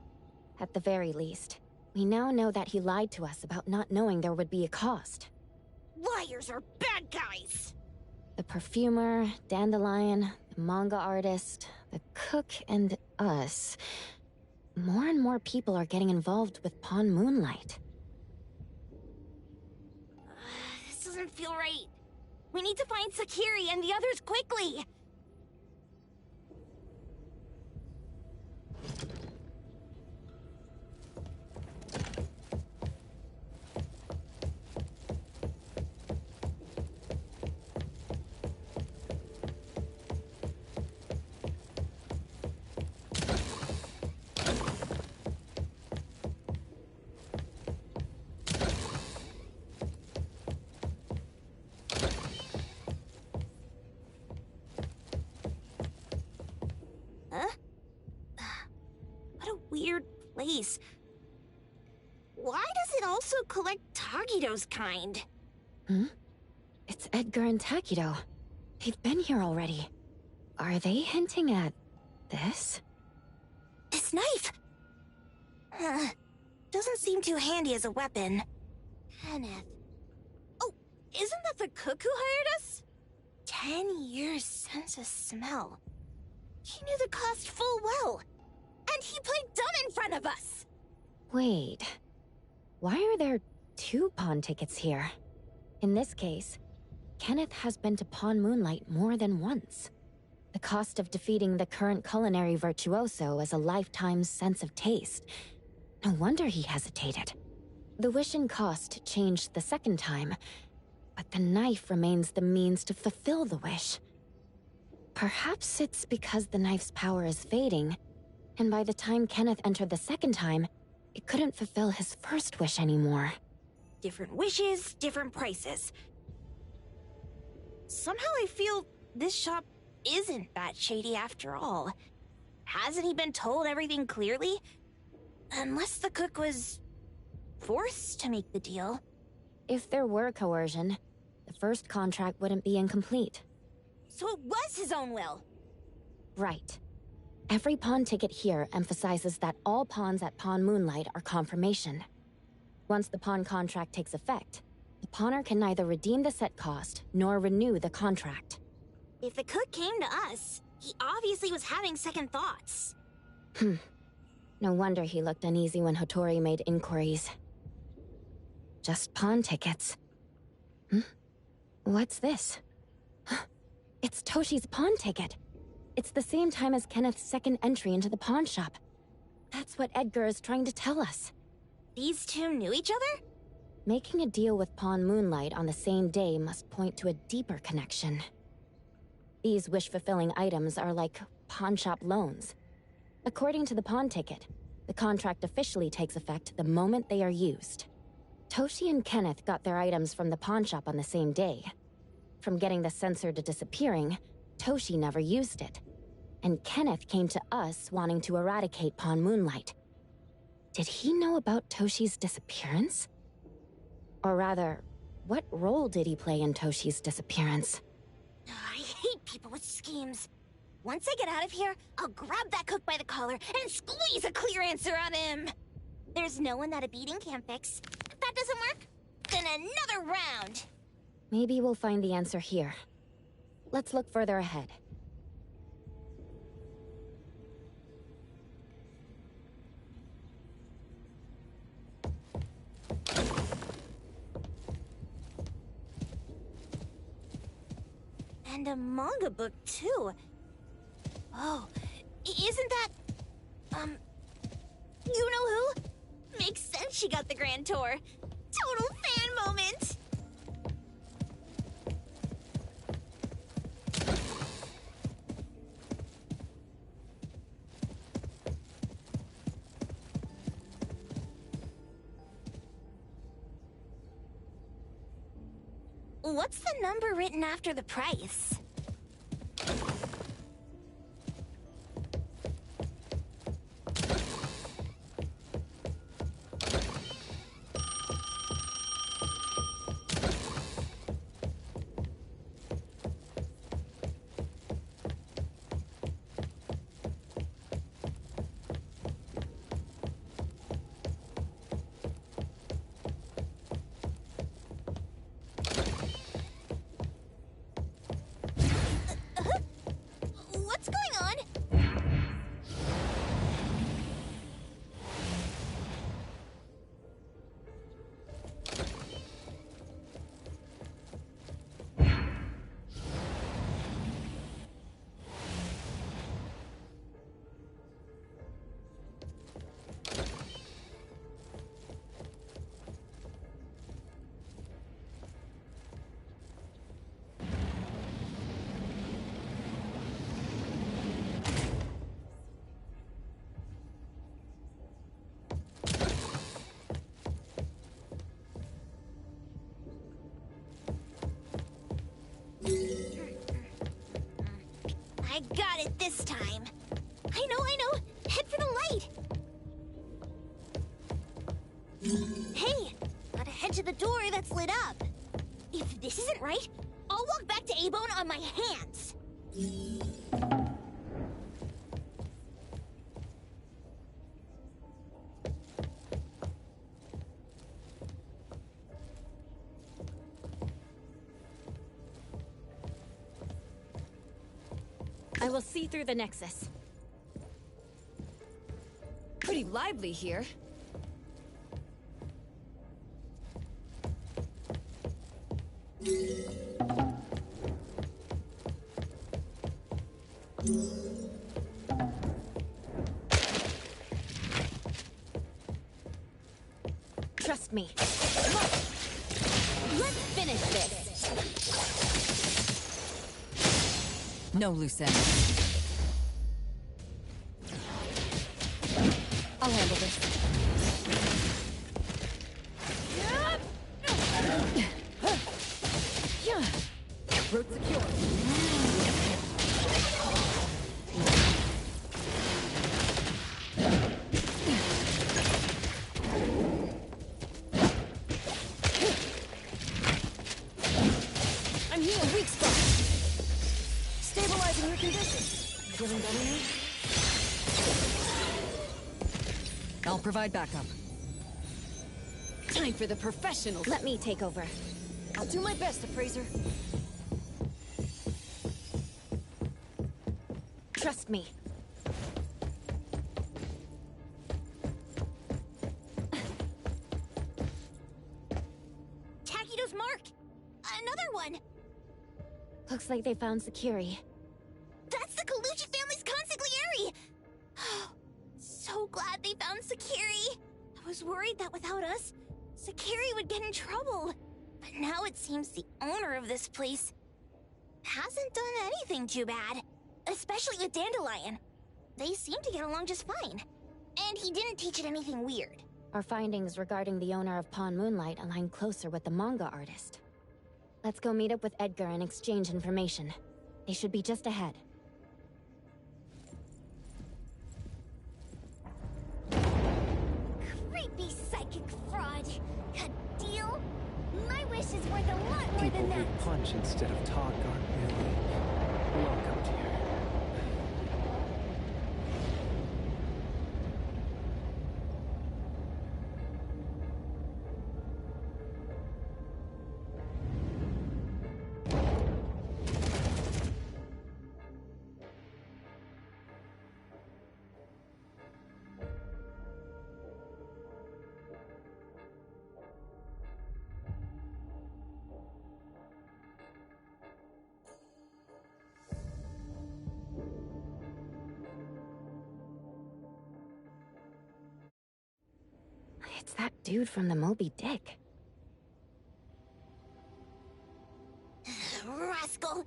At the very least, we now know that he lied to us about not knowing there would be a cost. Liars are bad guys. The perfumer, Dandelion, the manga artist, the cook, and us. More and more people are getting involved with Pawn Moonlight. This doesn't feel right. We need to find Sakiri and the others quickly. Weird place. Why does it also collect Tagido's kind? It's Edgar and Takido. They've been here already. Are they hinting at this? This knife! Doesn't seem too handy as a weapon. Kenneth. Oh, isn't that the cook who hired us? 10 years sense of smell. He knew the cost full well. And he played dumb in front of us! Wait. Why are there 2 pawn tickets here? In this case, Kenneth has been to Pawn Moonlight more than once. The cost of defeating the current culinary virtuoso is a lifetime's sense of taste. No wonder he hesitated. The wish and cost changed the second time, but the knife remains the means to fulfill the wish. Perhaps it's because the knife's power is fading, and by the time Kenneth entered the second time, it couldn't fulfill his first wish anymore. Different wishes, different prices. Somehow I feel this shop isn't that shady after all. Hasn't he been told everything clearly? Unless the cook was forced to make the deal. If there were coercion, the first contract wouldn't be incomplete. So it was his own will. Right. Every pawn ticket here emphasizes that all pawns at Pawn Moonlight are confirmation. Once the pawn contract takes effect, the pawner can neither redeem the set cost nor renew the contract. If the cook came to us, he obviously was having second thoughts. No wonder he looked uneasy when Hotori made inquiries. Just pawn tickets. What's this? It's Toshi's pawn ticket. It's the same time as Kenneth's second entry into the pawn shop. That's what Edgar is trying to tell us. These two knew each other? Making a deal with Pawn Moonlight on the same day must point to a deeper connection. These wish-fulfilling items are like pawn shop loans. According to the pawn ticket, the contract officially takes effect the moment they are used. Toshi and Kenneth got their items from the pawn shop on the same day. From getting the sensor to disappearing, Toshi never used it. And Kenneth came to us wanting to eradicate Pawn Moonlight. Did he know about Toshi's disappearance? Or rather, what role did he play in Toshi's disappearance? I hate people with schemes. Once I get out of here, I'll grab that cook by the collar and squeeze a clear answer out of him. There's no one that a beating can't fix. If that doesn't work, then another round. Maybe we'll find the answer here. Let's look further ahead. And a manga book, too. Oh, isn't that... you know who? Makes sense she got the grand tour. Total fan moment! What's the number written after the price? I got it this time. I know. Head for the light. Hey, gotta head to the door that's lit up. If this isn't right, I'll walk back to A-Bone on my hands. I will see through the Nexus. Pretty lively here. Trust me. Let's finish this. No loose ends. I'll handle this. Road secure. I'm here, weak spot. Stabilizing your condition. Feeling better now? I'll provide backup. Time for the professionals. Let me take over. I'll do my best, Appraiser. Trust me. Takido's mark! Another one! Looks like they found Sakiri. That's the Colucci family's consigliere! So glad they found Sakiri. I was worried that without us, Sakiri would get in trouble. But now it seems the owner of this place hasn't done anything too bad. Especially with Dandelion. They seem to get along just fine. And he didn't teach it anything weird. Our findings regarding the owner of Pawn Moonlight align closer with the manga artist. Let's go meet up with Edgar and exchange information. They should be just ahead. Creepy psychic fraud. A deal? My wish is worth a lot more People than that. who punch instead of talk aren't really welcomed here. It's that dude from the Moby Dick. Rascal!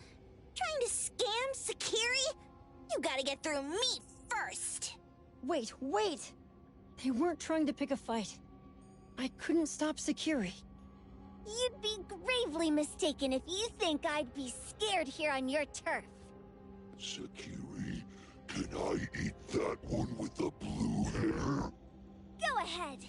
Trying to scam Sakiri? You gotta get through me first! Wait! They weren't trying to pick a fight. I couldn't stop Sakiri. You'd be gravely mistaken if you think I'd be scared here on your turf. Sakiri, can I eat that one with the blue hair? Go ahead.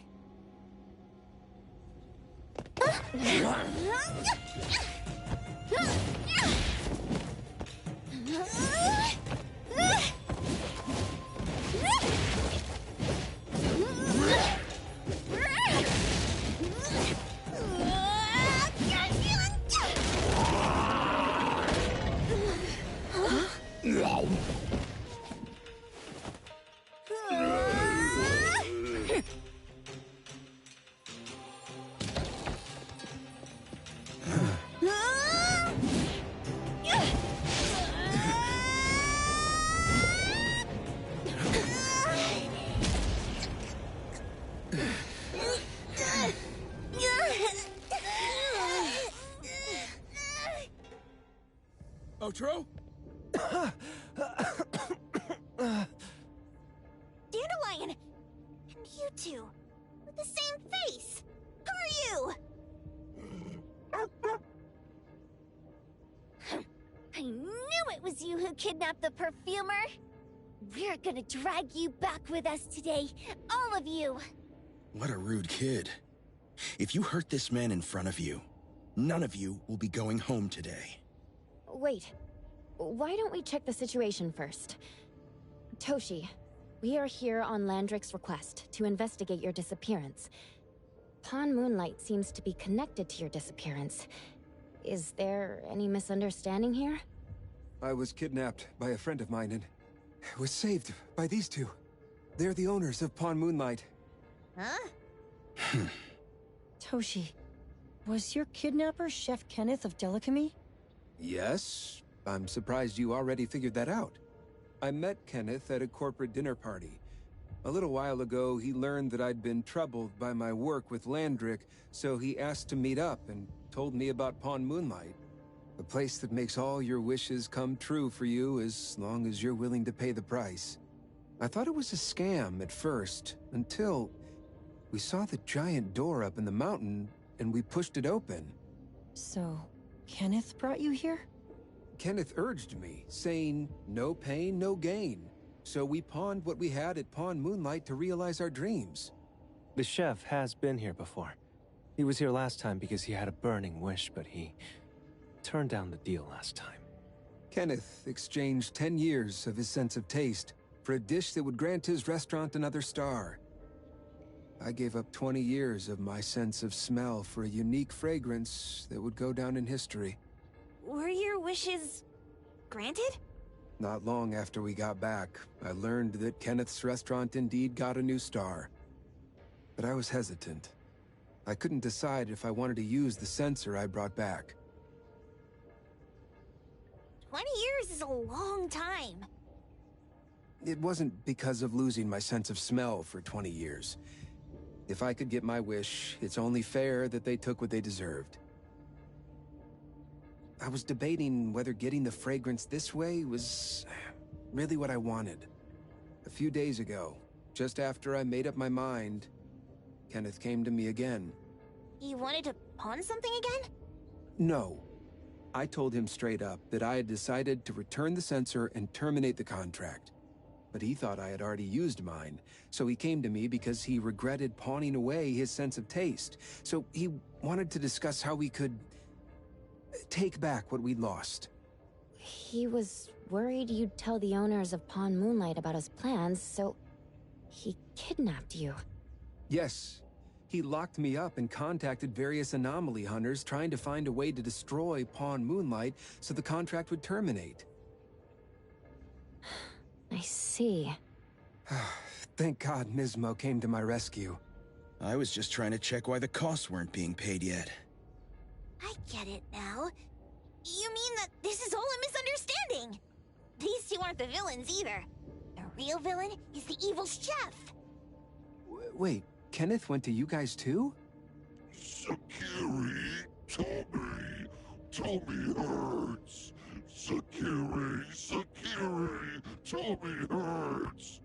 Outro? Dandelion! And you two, with the same face! Who are you? I knew it was was you who kidnapped the perfumer? We're gonna drag you back with us today, all of you! What a rude kid. If you hurt this man in front of you, none of you will be going home today. Wait. Why don't we check the situation first? Toshi, we are here on Landrick's request to investigate your disappearance. Pawn Moonlight seems to be connected to your disappearance. Is there any misunderstanding here? I was kidnapped by a friend of mine and was saved by these two. They're the owners of Pawn Moonlight. Huh? Toshi, was your kidnapper Chef Kenneth of Delicamy? Yes. I'm surprised you already figured that out. I met Kenneth at a corporate dinner party. A little while ago, he learned that I'd been troubled by my work with Landrick, so he asked to meet up and told me about Pawn Moonlight. A place that makes all your wishes come true for you as long as you're willing to pay the price. I thought it was a scam at first, until we saw the giant door up in the mountain and we pushed it open. So, Kenneth brought you here? Kenneth urged me, saying, no pain, no gain. So we pawned what we had at Pawn Moonlight to realize our dreams. The chef has been here before. He was here last time because he had a burning wish, but he turned down the deal last time. Kenneth exchanged 10 years of his sense of taste for a dish that would grant his restaurant another star. I gave up 20 years of my sense of smell for a unique fragrance that would go down in history. Were your wishes granted? Not long after we got back, I learned that Kenneth's restaurant indeed got a new star. But I was hesitant. I couldn't decide if I wanted to use the sensor I brought back. 20 years is a long time. It wasn't because of losing my sense of smell for 20 years. If I could get my wish, it's only fair that they took what they deserved. I was debating whether getting the fragrance this way was really what I wanted. A few days ago, just after I made up my mind, Kenneth came to me again. You wanted to pawn something again? No. I told him straight up that I had decided to return the sensor and terminate the contract. But he thought I had already used mine, so he came to me because he regretted pawning away his sense of taste. So he wanted to discuss how we could take back what we'd lost. He was worried you'd tell the owners of Pawn Moonlight about his plans, so he kidnapped you. Yes. He locked me up and contacted various anomaly hunters trying to find a way to destroy Pawn Moonlight so the contract would terminate. I see. Thank God Nismo came to my rescue. I was just trying to check why the costs weren't being paid yet. I get it now. You mean that this is all a misunderstanding? These two aren't the villains either. The real villain is the evil chef. Wait, Kenneth went to you guys too? Sakiri, Tommy hurts. Sakiri, Tommy hurts.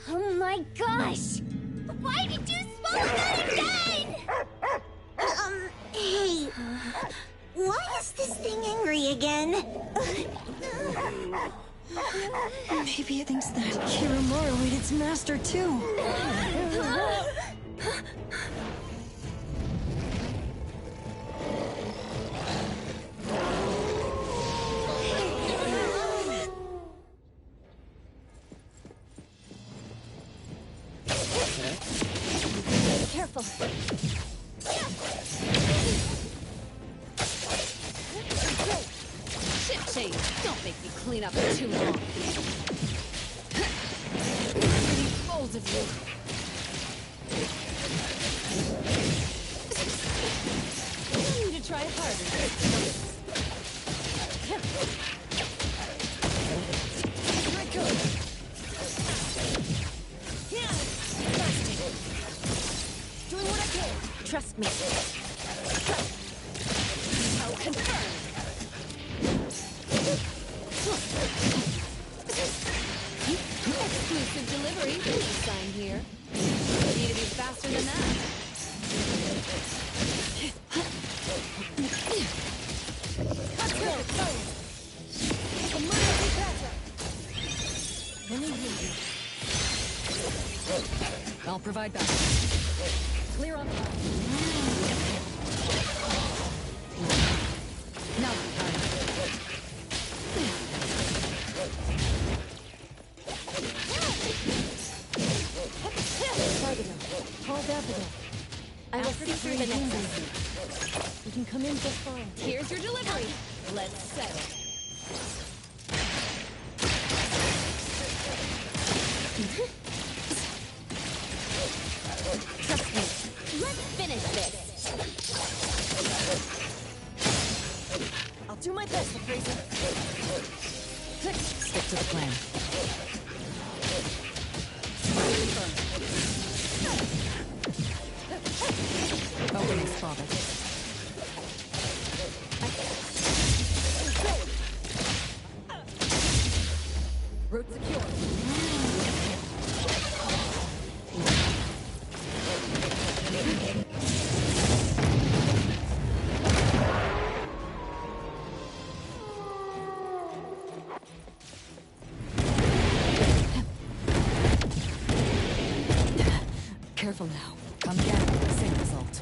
Oh my gosh! Why did you spawn that again? Hey. Why is this thing angry again? Maybe it thinks that Kiramaru ate its master too. Careful. Shit, Shade, don't make me clean up for too long. Bold of you. You need to try harder. Here it goes. Doing what I can. Trust me. I'll confirm. Exclusive delivery. I'll provide backup. Clear on top. Now Call Daffodil. I will see through the next. You can come in just fine. here's your delivery. Let's settle. Trust me. Let's finish this. I'll do my best, Appraiser. Stick to the plan. Opening spotted. Route secure. Careful now. Come again with the same result.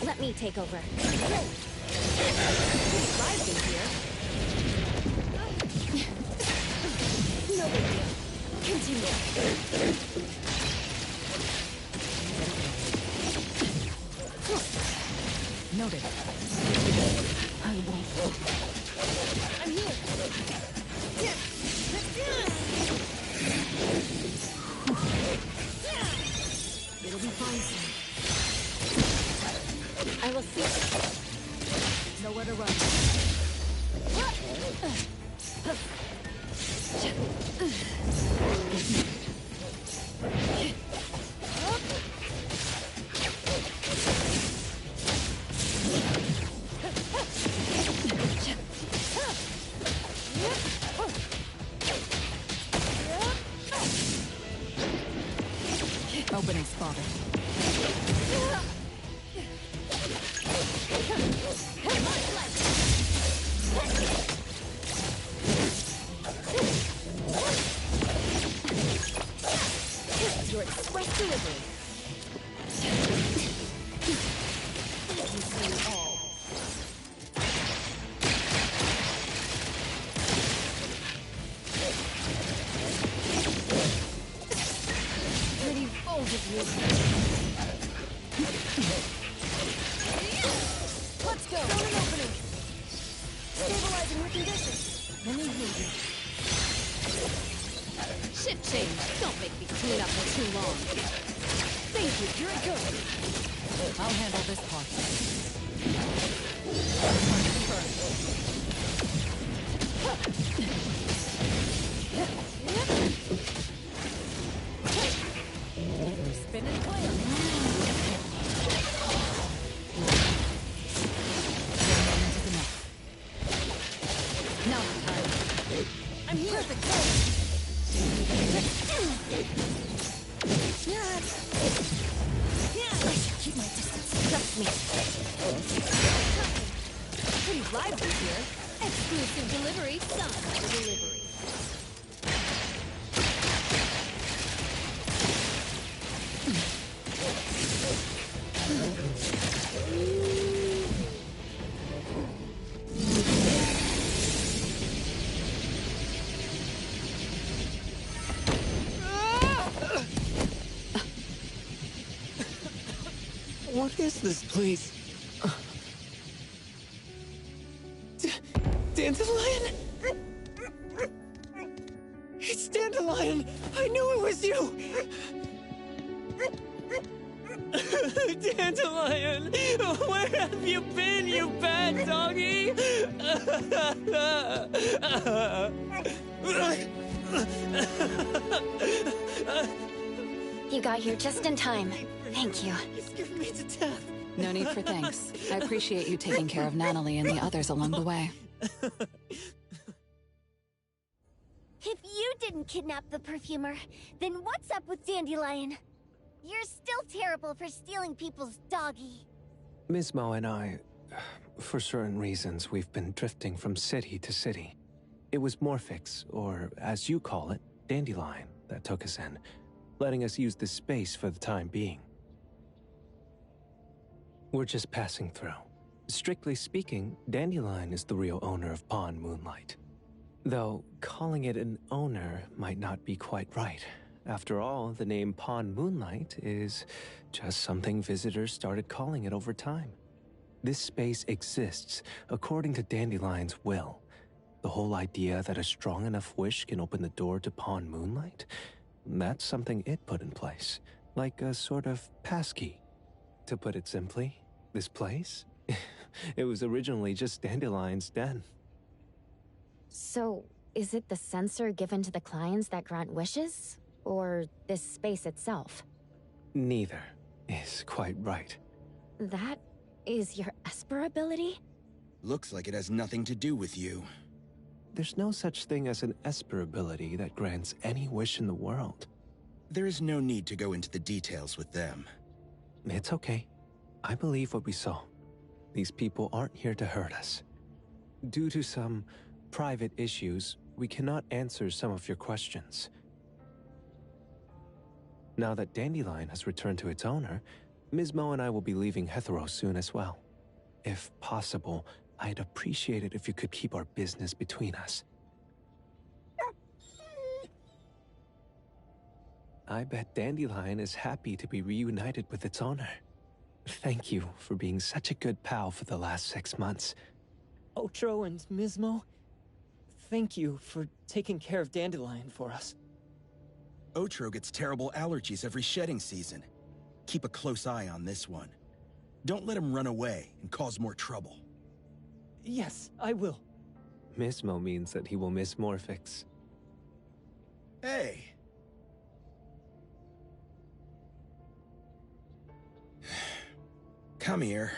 Let me take over. Rising here. No big deal. Continue. Noted. I won't. I'm here. It'll be fine soon. I will see. Nowhere to run. Opening spotted. Your express delivery. Pretty bold of you. Let's go. Zone an opening. Stabilizing your condition. Let me heal you. Shift change. Don't make me clean up for too long. Thank you. You're good. I'll handle this part. Spin and clear. Now I'm here. Perfect. with me. Pretty lively here. Exclusive delivery, some delivery. What is this place? Dandelion? It's Dandelion! I knew it was you! Dandelion! Where have you been, you bad doggy? You got here just in time. Thank you. You scared me to death. No need for thanks. I appreciate you taking care of Natalie and the others along the way. If you didn't kidnap the perfumer, then what's up with Dandelion? You're still terrible for stealing people's doggy. Ms. Mo and I, for certain reasons, we've been drifting from city to city. It was Morphix, or as you call it, Dandelion, that took us in, letting us use this space for the time being. We're just passing through. Strictly speaking, Dandelion is the real owner of Pawn Moonlight. Though, calling it an owner might not be quite right. After all, the name Pawn Moonlight is just something visitors started calling it over time. This space exists according to Dandelion's will. The whole idea that a strong enough wish can open the door to Pawn Moonlight? That's something it put in place, like a sort of passkey. To put it simply, this place? It was originally just Dandelion's den. So, is it the sensor given to the clients that grant wishes? Or this space itself? Neither is quite right. That is your Esper ability? Looks like it has nothing to do with you. There's no such thing as an Esper ability that grants any wish in the world. There is no need to go into the details with them. It's okay. I believe what we saw. These people aren't here to hurt us. Due to some private issues, we cannot answer some of your questions. Now that Dandelion has returned to its owner, Ms. Mo and I will be leaving Hetero soon as well. If possible, I'd appreciate it if you could keep our business between us. I bet Dandelion is happy to be reunited with its owner. Thank you for being such a good pal for the last 6 months. Otro and Mismo, thank you for taking care of Dandelion for us. Otro gets terrible allergies every shedding season. Keep a close eye on this one. Don't let him run away and cause more trouble. Yes, I will. Mismo means that he will miss Morphix. Hey! Come here.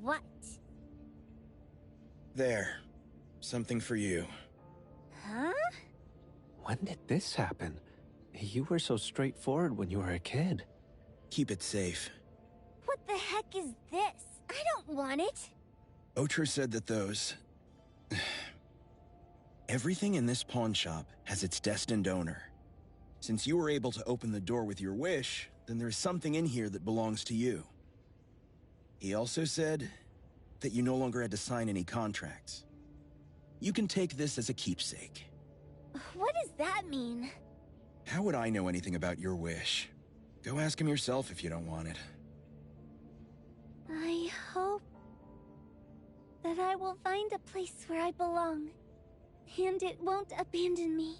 What? There. Something for you. Huh? When did this happen? You were so straightforward when you were a kid. Keep it safe. What the heck is this? I don't want it. Otro said that those... Everything in this pawn shop has its destined owner. Since you were able to open the door with your wish, then there's something in here that belongs to you. He also said that you no longer had to sign any contracts. You can take this as a keepsake. What does that mean? How would I know anything about your wish? Go ask him yourself if you don't want it. I hope that I will find a place where I belong, and it won't abandon me.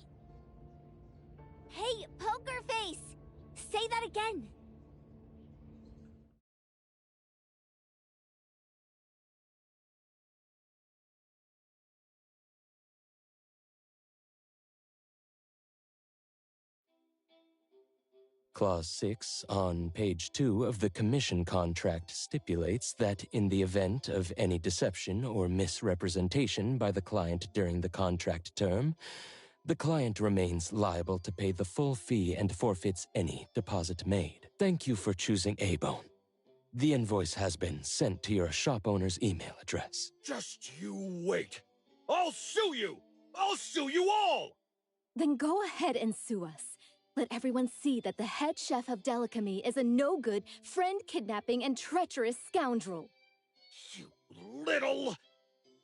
Hey, Poker Face! Say that again! Clause 6 on page 2 of the commission contract stipulates that in the event of any deception or misrepresentation by the client during the contract term, The client remains liable to pay the full fee and forfeits any deposit made. Thank you for choosing A-Bone. The invoice has been sent to your shop owner's email address. Just you wait. I'll sue you! I'll sue you all! Then go ahead and sue us. Let everyone see that the head chef of Delicamy is a no-good, friend-kidnapping, and treacherous scoundrel. You little...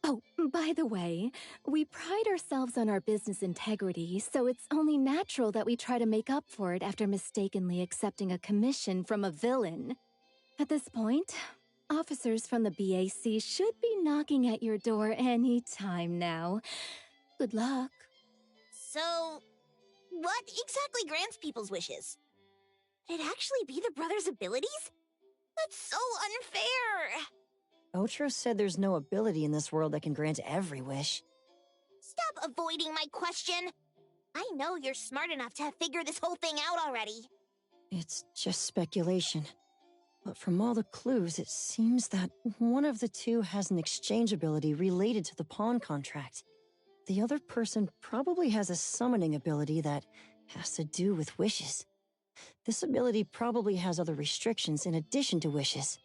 Oh, by the way, we pride ourselves on our business integrity, so it's only natural that we try to make up for it after mistakenly accepting a commission from a villain. At this point, officers from the BAC should be knocking at your door any time now. Good luck. So, what exactly grants people's wishes? Could it actually be the brothers' abilities? That's so unfair! Otro said there's no ability in this world that can grant every wish. Stop avoiding my question! I know you're smart enough to have figured this whole thing out already. It's just speculation. But from all the clues, it seems that one of the two has an exchange ability related to the pawn contract. The other person probably has a summoning ability that has to do with wishes. This ability probably has other restrictions in addition to wishes.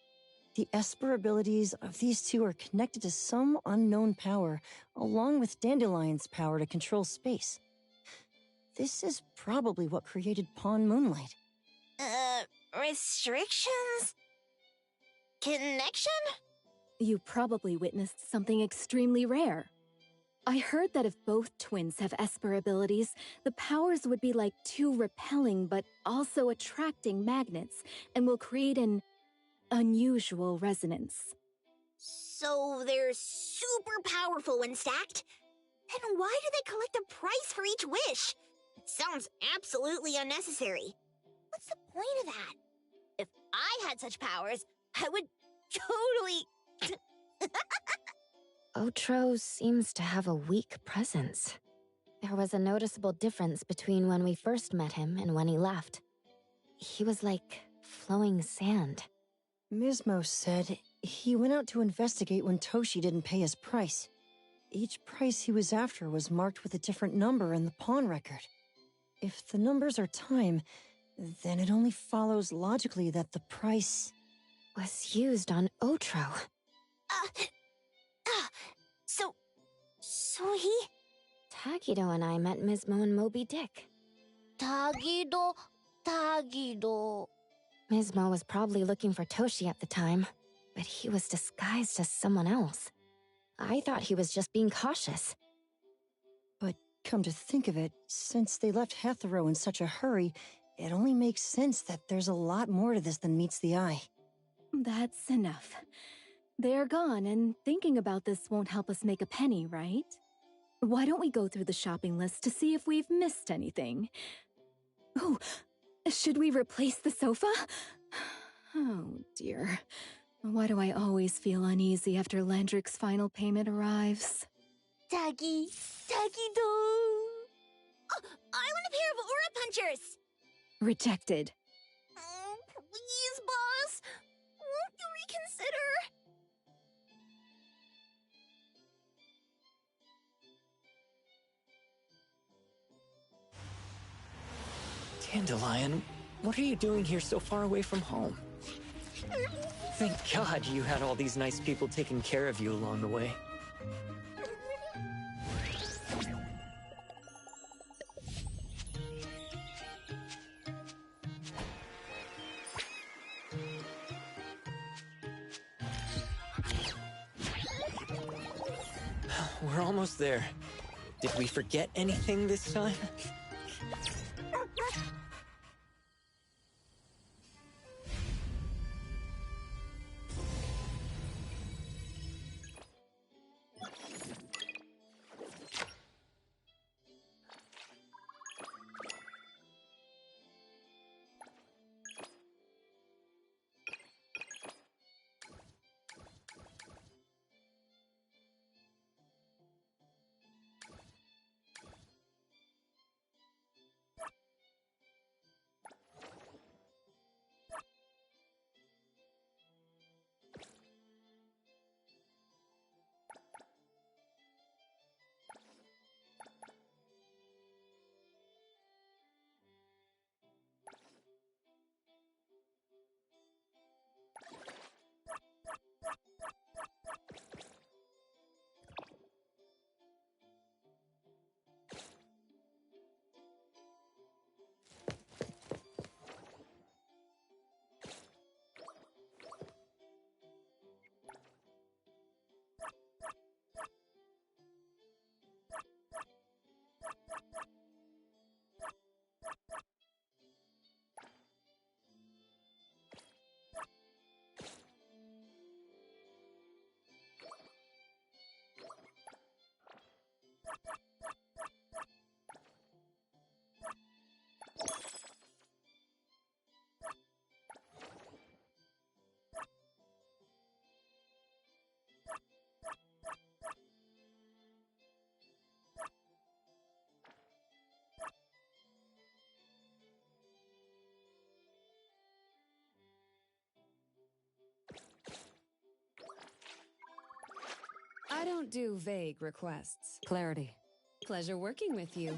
The Esper abilities of these two are connected to some unknown power, along with Dandelion's power to control space. This is probably what created Pawn Moonlight. Restrictions? Connection? You probably witnessed something extremely rare. I heard that if both twins have Esper abilities, the powers would be like two repelling but also attracting magnets, and will create an unusual resonance. So they're super powerful when stacked? Then why do they collect a price for each wish? It sounds absolutely unnecessary. What's the point of that? If I had such powers, I would totally... Otro seems to have a weak presence. There was a noticeable difference between when we first met him and when he left. He was like flowing sand. Mismo said he went out to investigate when Toshi didn't pay his price. Each price he was after was marked with a different number in the pawn record. If the numbers are time, then it only follows logically that the price was used on Otro. So he... Tagido and I met Mismo and Moby Dick. Tagido... Mismo was probably looking for Toshi at the time, but he was disguised as someone else. I thought he was just being cautious. But come to think of it, since they left Hetero in such a hurry, it only makes sense that there's a lot more to this than meets the eye. That's enough. They're gone, and thinking about this won't help us make a penny, right? Why don't we go through the shopping list to see if we've missed anything? Oh, should we replace the sofa? Oh, dear. Why do I always feel uneasy after Landrick's final payment arrives? Tagido... Oh, I want a pair of Aura Punchers! Rejected. Oh, please, boss! Won't you reconsider? Dandelion, what are you doing here so far away from home? Thank God you had all these nice people taking care of you along the way. We're almost there. Did we forget anything this time? I don't do vague requests. Clarity. Pleasure working with you.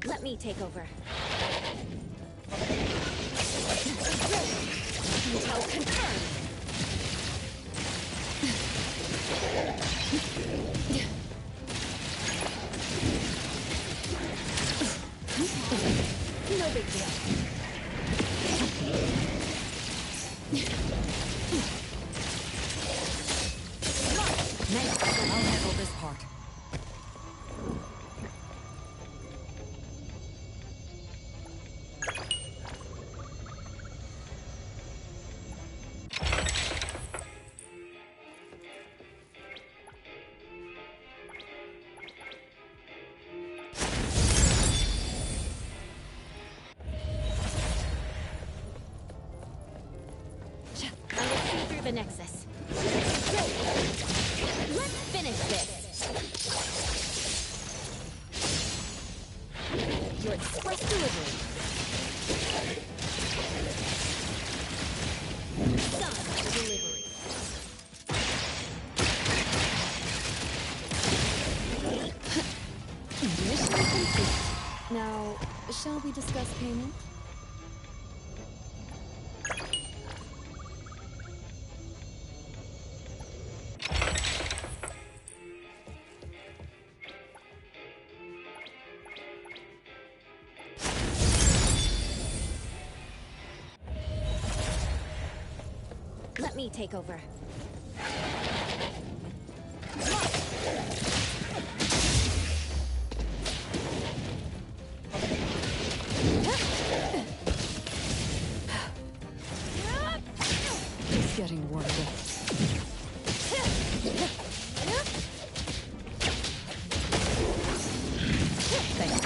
Let me take over. Intel confirmed. No big deal. Nice. I'll handle this part. The Nexus. Let's finish this. Your express delivery. Done delivery. Mission complete. Now, shall we discuss payment? Let me take over. It's getting workable. Thanks.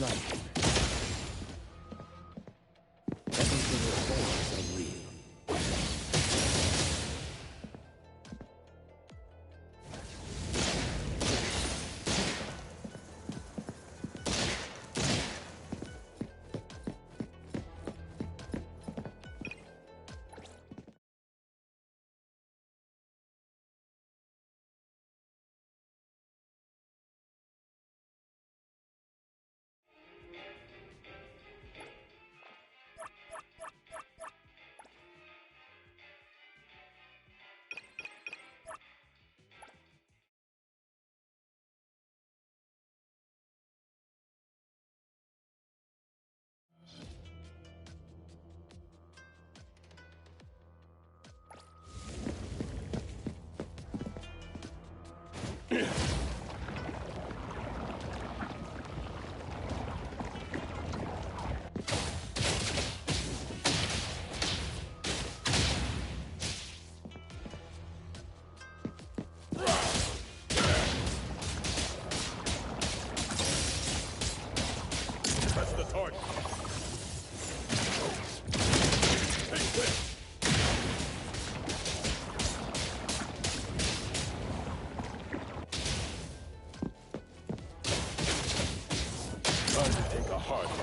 life. Everything revolves on Lee. Press the torch. Take this. Time to take a hard look.